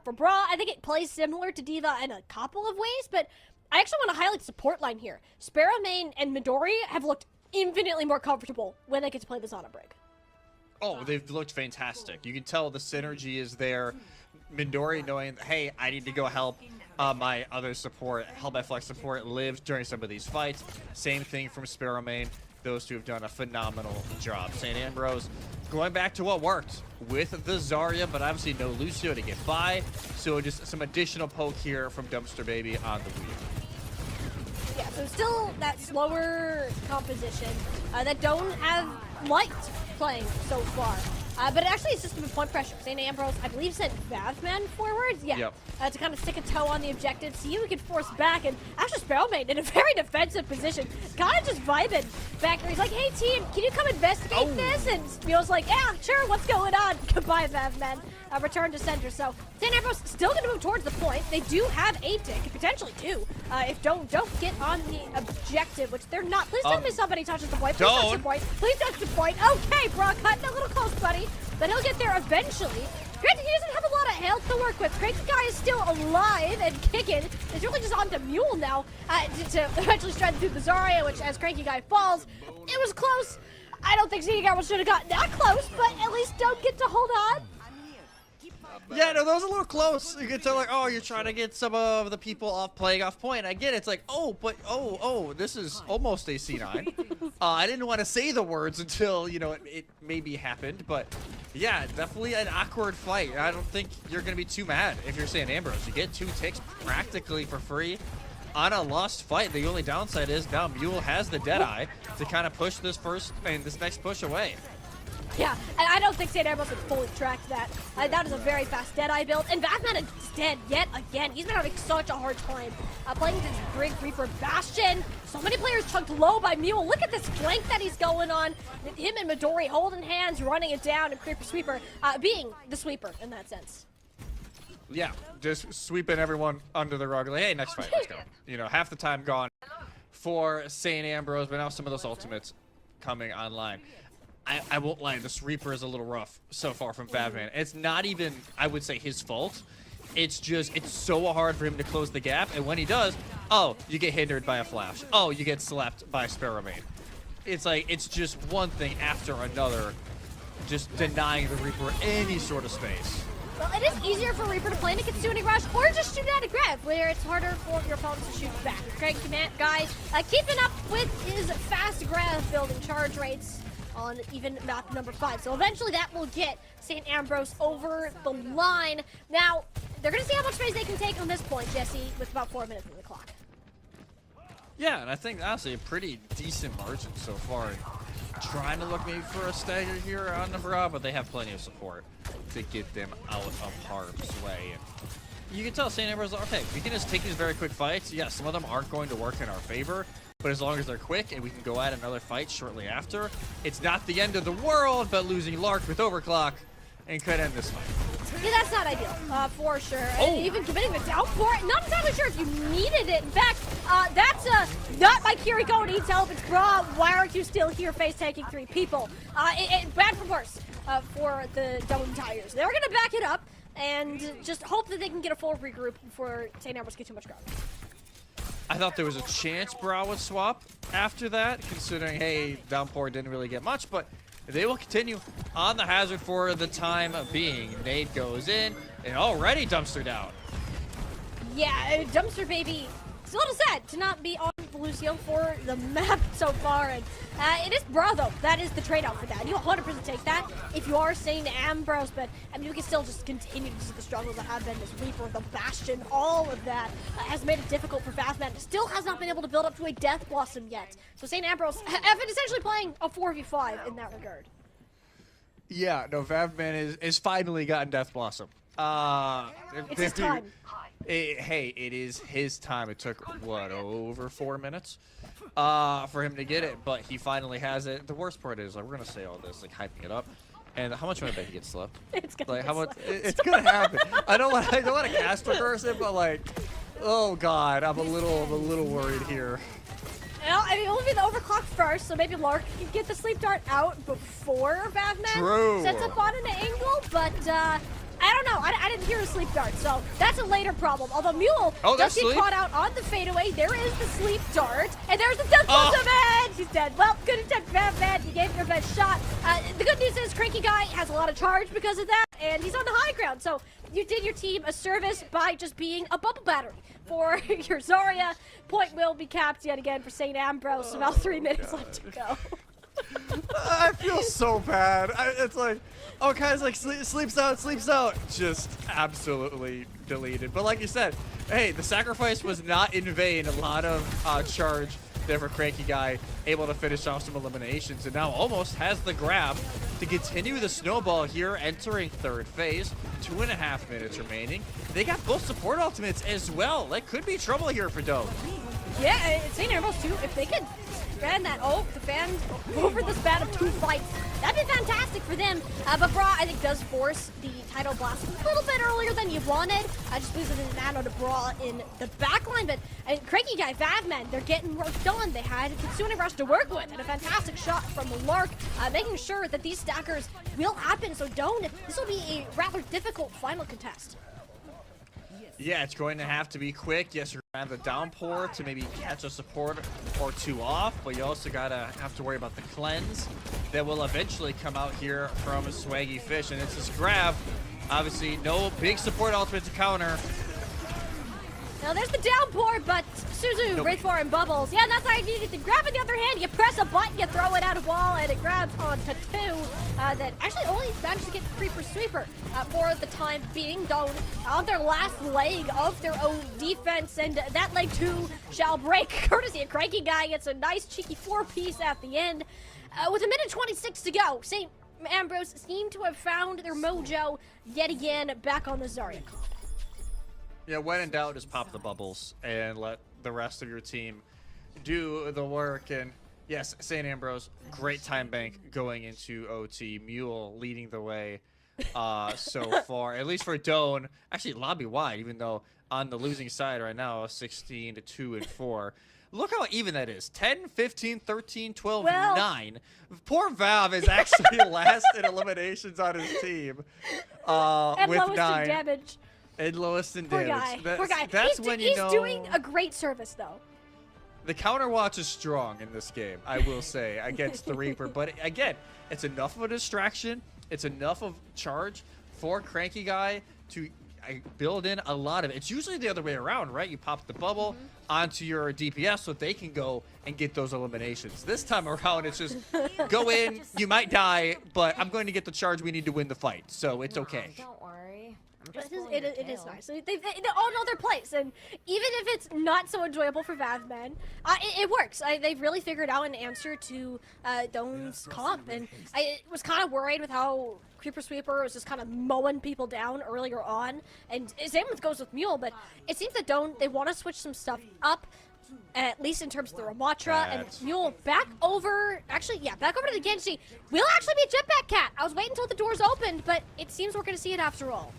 For Bra, I think it plays similar to D.Va in a couple of ways, but I actually want to highlight the support line here. Sparrow Main and Midori have looked infinitely more comfortable when they get to play this on a break. Oh, they've looked fantastic. You can tell the synergy is there. Midori knowing, hey, I need to go help my other support, help my flex support live during some of these fights. Same thing from Sparrow Main. Those two have done a phenomenal job. St. Ambrose going back to what worked with the Zarya, but obviously no Lucio to get by. So just some additional poke here from Dumpster Baby on the wheel. Yeah, so still that slower composition that Doane have liked playing so far. But it actually is just a point pressure. St. Ambrose, I believe, sent Vavman forwards. Yeah. Yep. To kind of stick a toe on the objective, see who can force back. And actually, Sparrowmate in a very defensive position, kind of just vibing back there. He's like, hey, team, can you come investigate this? And Spiel's like, yeah, sure, what's going on? Goodbye, Vavman. Return to center. So St. Ambrose still going to move towards the point. They do have a tick, potentially two, if don't get on the objective, which they're not. Please tell me somebody touches the point. Please touch the point. Please touch the point. Okay, Brock, cutting a little close, buddy. But he'll get there eventually. Granted, he doesn't have a lot of health to work with. Cranky Guy is still alive and kicking. He's really just on to Mule now to eventually stride through the Zarya, which as Cranky Guy falls, it was close. I don't think Ziggy should have gotten that close, but at least don't get to hold on. Yeah, no, that was a little close. You can tell, like, oh, you're trying to get some of the people off playing off point. I get it. It's like, oh, but, this is almost a C9. I didn't want to say the words until, you know, it maybe happened. But, yeah, definitely an awkward fight. I don't think you're going to be too mad if you're St. Ambrose. You get 2 ticks practically for free on a lost fight. The only downside is now Mule has the Deadeye to kind of push this next push away. Yeah, and I don't think St. Ambrose would fully track that. That is a very fast Deadeye build. And Batman is dead yet again. He's been having such a hard time playing this Brig Reaper Bastion. So many players chunked low by Mule. Look at this flank that he's going on. With him and Midori holding hands, running it down, and Creeper Sweeper being the sweeper in that sense. Yeah, just sweeping everyone under the rug. Like, hey, next fight, let's go. You know, half the time gone for St. Ambrose, but now some of those ultimates coming online. I won't lie, this Reaper is a little rough so far from Vavman. It's not even, I would say, his fault. It's just, it's so hard for him to close the gap, and when he does, oh, you get hindered by a flash. Oh, you get slapped by Sparrow Main. It's like, it's just one thing after another, just denying the Reaper any sort of space. Well, it is easier for Reaper to play in a Kitsune Rush or just shoot at a grab, where it's harder for your opponents to shoot back. Craig Guy keeping up with his fast grab building charge rates on even map number 5. So eventually that will get St. Ambrose over the line. Now, they're going to see how much space they can take on this point, Jesse, with about 4 minutes on the clock. Yeah, and I think, honestly, a pretty decent margin so far. Trying to look maybe for a stagger here on the Bra, but they have plenty of support to get them out of harm's way. And you can tell St. Ambrose, okay, we can just take these very quick fights. Yeah, some of them aren't going to work in our favor, but as long as they're quick and we can go at another fight shortly after, it's not the end of the world, but losing Lark with overclock and could end this fight. Yeah, that's not ideal, for sure. And even committing the downpour, not entirely sure if you needed it. In fact, that's not my Kiriko needs help. It's Bra. Why aren't you still here face-taking 3 people? Bad from worse for the Doane Tigers. They're going to back it up and just hope that they can get a full regroup before St. Ambrose get too much ground. I thought there was a chance Bra would swap after that, considering, hey, Downpour didn't really get much, but they will continue on the hazard for the time being. Nade goes in, and already Dumpster down. Yeah, Dumpster Baby, it's a little sad to not be on Lucio for the map so far, and it is Bra, though. That is the trade-off for that. You 100% take that if you are St. Ambrose, but I mean, you can still just continue to see the struggles that have been this Reaper, the Bastion, all of that has made it difficult for Vavman. Still has not been able to build up to a Death Blossom yet. So St. Ambrose have been essentially playing a 4v5 in that regard. Yeah, no, Vavman is finally gotten Death Blossom. It's his time. Hey, it is his time. It took, what, over 4 minutes for him to get it, but he finally has it. The worst part is, like, we're going to say all this, like, hyping it up. And how much would I bet he gets slept? It's gonna like, how much? It's gonna happen. I don't want to cast reverse it, but like, oh god, I'm a little worried here. Well, I mean, it will be the overclock first, so maybe Lark can get the sleep dart out before Vavman True. sets up on an angle, but I don't know. I didn't hear a sleep dart, so that's a later problem. Although Mule does get caught out on the fadeaway. There is the sleep dart, and there's the death blow man. She's dead. Well, good attempt, man. You gave your best shot. The good news is Cranky Guy has a lot of charge because of that, and he's on the high ground. So you did your team a service by just being a bubble battery for your Zarya. Point will be capped yet again for St. Ambrose. About 3 minutes left to go. I feel so bad. It's like, okay, it's like sleeps out. Just absolutely deleted. But like you said, hey, the sacrifice was not in vain. A lot of charge there for Cranky Guy, able to finish off some eliminations, and now almost has the grab to continue the snowball here, entering third phase. 2.5 minutes remaining. They got both support ultimates as well. That could be trouble here for Doane. Yeah, St. Ambrose too. If they could fan that the fan over the span of 2 fights, that'd be fantastic for them. But Bra, I think, does force the title blast a little bit earlier than you wanted. Just losing the nano to Bra in the backline. But Cranky Guy, Vavman, they're getting work done. They had Kitsune Rush to work with, and a fantastic shot from Lark, making sure that these stackers will happen. So Doane, this will be a rather difficult final contest. Yeah, it's going to have to be quick. Yes, you're going to have the downpour to maybe catch a support or 2 off, but you also have to worry about the cleanse that will eventually come out here from Swaggy Fish, and it's this grab. Obviously, no big support ultimate to counter. Now there's the downpour, but Suzu, Wraithfire, and Bubbles. Yeah, that's how you need it. To grab on the other hand, you press a button, you throw it out of wall, and it grabs onto 2 that actually only managed to get Creeper Sweeper for the time being. Doane on their last leg of their own defense, and that leg too shall break. Courtesy of Cranky Guy gets a nice cheeky 4-piece at the end. With 1:26 to go, St. Ambrose seem to have found their mojo yet again back on the Zarya comp. Yeah, when in doubt, just pop the bubbles and let the rest of your team do the work. And yes, St. Ambrose, great time bank going into OT. Mule leading the way so far, at least for Doane. Actually, lobby wide, even though on the losing side right now, 16 to 2 and 4. Look how even that is. 10, 15, 13, 12, 9. Poor Valve is actually last in eliminations on his team and with lowest 9. in damage. And lowest in Poor damage. guy. Poor guy. That's when you know he's doing a great service, though. the counter watch is strong in this game, I will say, against the Reaper. But again, it's enough of a distraction. It's enough of charge for Cranky Guy to build in a lot of it. It's usually the other way around, right? You pop the bubble onto your DPS so they can go and get those eliminations. This time around, it's just go in, you might die, but I'm going to get the charge. We need to win the fight, so it's okay. Don't worry. It is nice. They all know their place, and even if it's not so enjoyable for Vavman, it works. They've really figured out an answer to Doane's comp, and I was kind of worried with how Creeper Sweeper was just kind of mowing people down earlier on, and same goes with Mule, but it seems that Doane, they want to switch some stuff up, at least in terms of the Ramatra, and Mule back over, back over to the Genji. Will actually be a jetpack cat. I was waiting until the doors opened, but it seems we're going to see it after all.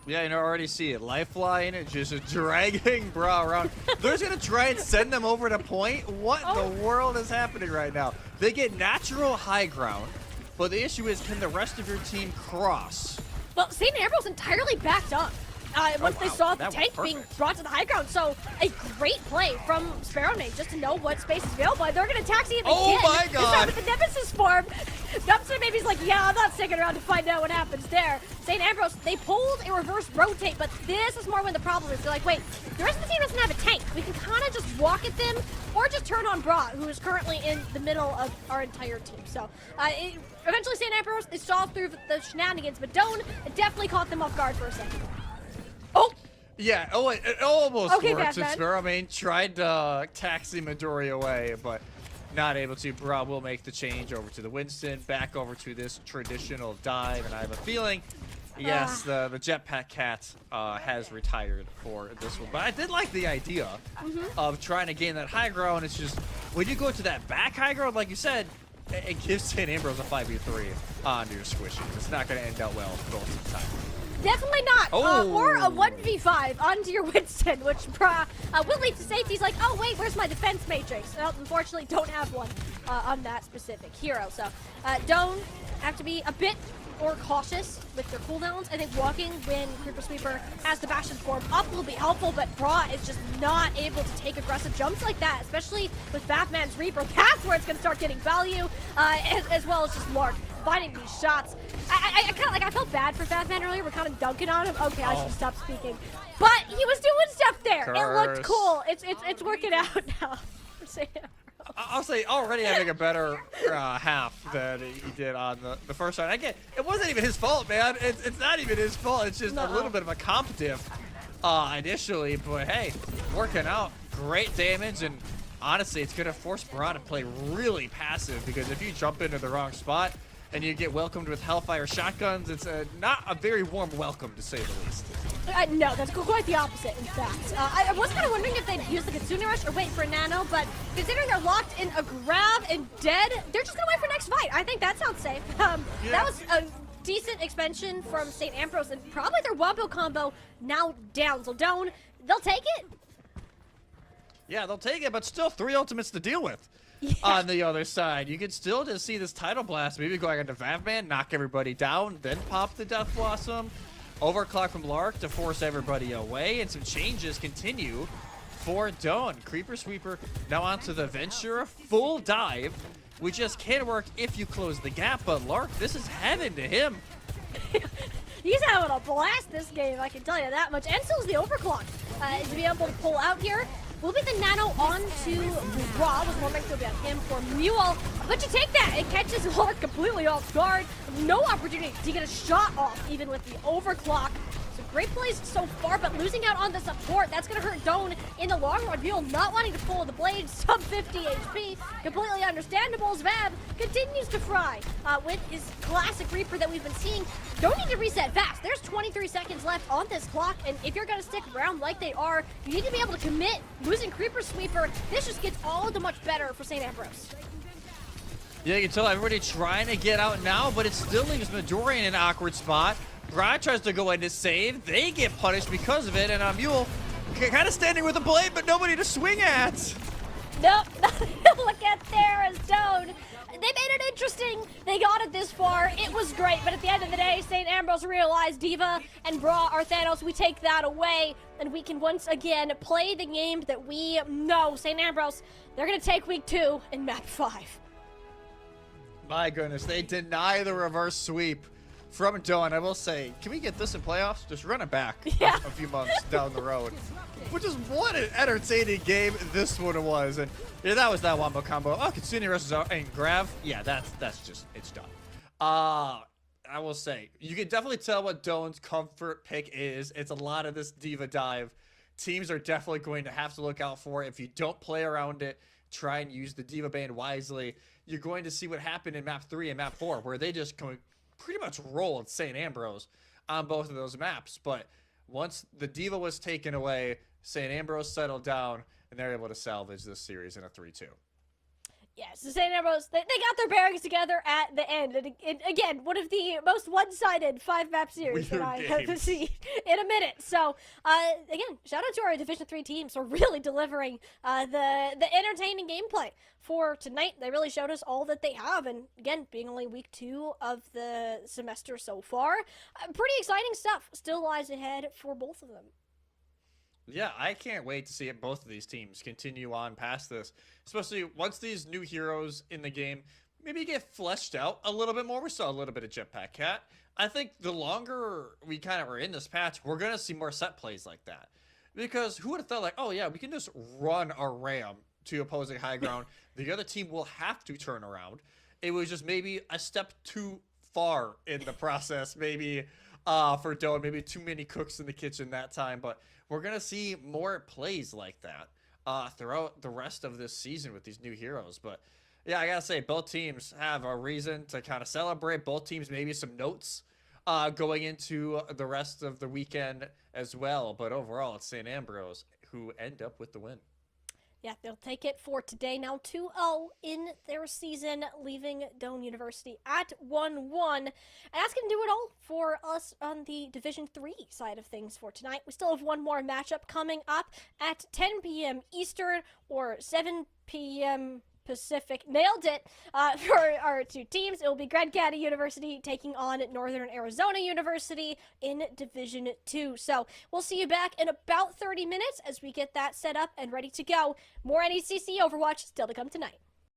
Yeah, you know, I already see it. Lifeline just dragging Bra around. They're just going to try and send them over to point. What the world is happening right now? They get natural high ground, but the issue is, can the rest of your team cross? Well, St. Ambrose entirely backed up once they saw the tank being brought to the high ground. So a great play from Sparrownade just to know what space is available. And they're going to taxi it again. Oh my God! This time with the Nemesis form. Dumpster maybe's like, yeah, I'm not sticking around to find out what happens there. St. Ambrose, they pulled a reverse rotate, but this is more when the problem is. They're like, wait, the rest of the team doesn't have a tank. We can kind of just walk at them or just turn on Bra, who is currently in the middle of our entire team. So eventually St. Ambrose, they saw through the shenanigans, but Doane definitely caught them off guard for a second. Oh! Yeah, it almost worked. Batman. Sparrowmane tried to taxi Midori away, but not able to. Bra will make the change over to the Winston, back over to this traditional dive, and I have a feeling, yes, the Jetpack Cat has retired for this one. But I did like the idea of trying to gain that high ground. It's just, when you go to that back high ground, like you said, it gives St. Ambrose a 5v3 onto your squishies. It's not going to end out well both of the time. Definitely not. Or a 1v5 onto your Winston, which will lead to safety. He's like, oh, wait, where's my defense matrix? Well, unfortunately, don't have one on that specific hero. So, Doane have to be a bit more cautious with their cooldowns. I think walking when Creeper Sweeper has the Bastion form up will be helpful, but Bra is just not able to take aggressive jumps like that, especially with Batman's Reaper. That's where it's going to start getting value, as well as just Lark finding these shots. I kind of like, I felt bad for Batman earlier. We're kind of dunking on him. Okay, I should stop speaking. But he was doing stuff there. It looked cool. It's working out now for Sam. I'll say already having a better half than he did on the first round. It wasn't even his fault, man. It's not even his fault. It's just a little bit of a comp diff initially. But hey, working out. Great damage. And honestly, it's going to force Baran to play really passive, because if you jump into the wrong spot and you get welcomed with Hellfire shotguns, it's not a very warm welcome, to say the least. No, that's quite the opposite, in fact. I was kind of wondering if they'd use the Kitsune Rush or wait for a Nano, but considering they're locked in a grab and dead, they're just going to wait for next fight. I think that sounds safe. That was a decent expansion from St. Ambrose, and probably their Wombo combo now down. So Doane, they'll take it. Yeah, they'll take it, but still 3 ultimates to deal with. Yeah. On the other side, you can still just see this Tidal Blast maybe going into Vavman, knock everybody down, then pop the Death Blossom. Overclock from Lark to force everybody away, and some changes continue for Doane. Creeper Sweeper now onto the Venture, full dive, which just can work if you close the gap, but Lark, this is heaven to him. He's having a blast this game, I can tell you that much. And so is the Overclock to be able to pull out here. Will be the Nano onto Raw, with more makes will be on him for Mule. But you take that, it catches Lark completely off guard. No opportunity to get a shot off, even with the Overclock. So great plays so far, but losing out on the support, that's going to hurt Doane in the long run. Mule not wanting to pull the blade, sub 50 HP. Completely understandable as Vab continues to fry with his classic Reaper that we've been seeing. Don't need to reset fast. There's 23 seconds left on this clock, and if you're going to stick around like they are, you need to be able to commit. Losing Creeper Sweeper, this just gets all the much better for St. Ambrose. Yeah, you can tell everybody trying to get out now, but it still leaves Midori in an awkward spot. Brian tries to go in to save. They get punished because of it, and Mule kind of standing with a blade, but nobody to swing at. Nope. Look at there as Doane. They made it interesting. They got it this far. It was great, but at the end of the day, St. Ambrose realized Diva and Bra are Thanos. We take that away, and we can once again play the game that we know. St. Ambrose, they're going to take week 2 in map 5. My goodness, they deny the reverse sweep from Doane. I will say, can we get this in playoffs? Just run it back a few months down the road. Which is what an entertaining game this one was. And yeah, that was that Wombo combo. Oh, Kitsune rushes out and Grav. Yeah, that's just, it's done. I will say, you can definitely tell what Doane's comfort pick is. It's a lot of this Diva dive. Teams are definitely going to have to look out for it. If you don't play around it, try and use the Diva band wisely. You're going to see what happened in map 3 and map 4, where they just pretty much rolled St. Ambrose on both of those maps. But once the Diva was taken away, St. Ambrose settled down, and they're able to salvage this series in a 3-2. Yes, the St. Ambrose, they got their bearings together at the end. And again, one of the most one-sided 5-map series that I have seen in a minute. So, again, shout out to our Division 3 teams for really delivering the entertaining gameplay for tonight. They really showed us all that they have. And again, being only week 2 of the semester so far, pretty exciting stuff still lies ahead for both of them. Yeah, I can't wait to see it, both of these teams continue on past this, especially once these new heroes in the game maybe get fleshed out a little bit more. We saw a little bit of Jetpack Cat. I think the longer we kind of are in this patch, we're going to see more set plays like that. Because who would have thought, like, oh yeah, we can just run a ram to opposing high ground. The other team will have to turn around. It was just maybe a step too far in the process, maybe for Doane, maybe too many cooks in the kitchen that time, but we're going to see more plays like that throughout the rest of this season with these new heroes. But yeah, I got to say, both teams have a reason to kind of celebrate. Both teams maybe some notes going into the rest of the weekend as well. But overall, it's St. Ambrose who end up with the win. Yeah, they'll take it for today. Now 2-0 in their season, leaving Doane University at 1-1. And that's going to do it all for us on the Division 3 side of things for tonight. We still have one more matchup coming up at 10 p.m. Eastern or 7 p.m. Pacific. Nailed it. For our two teams, it will be Grand Canyon University taking on Northern Arizona University in Division 2. So we'll see you back in about 30 minutes as we get that set up and ready to go. More NECC Overwatch still to come tonight.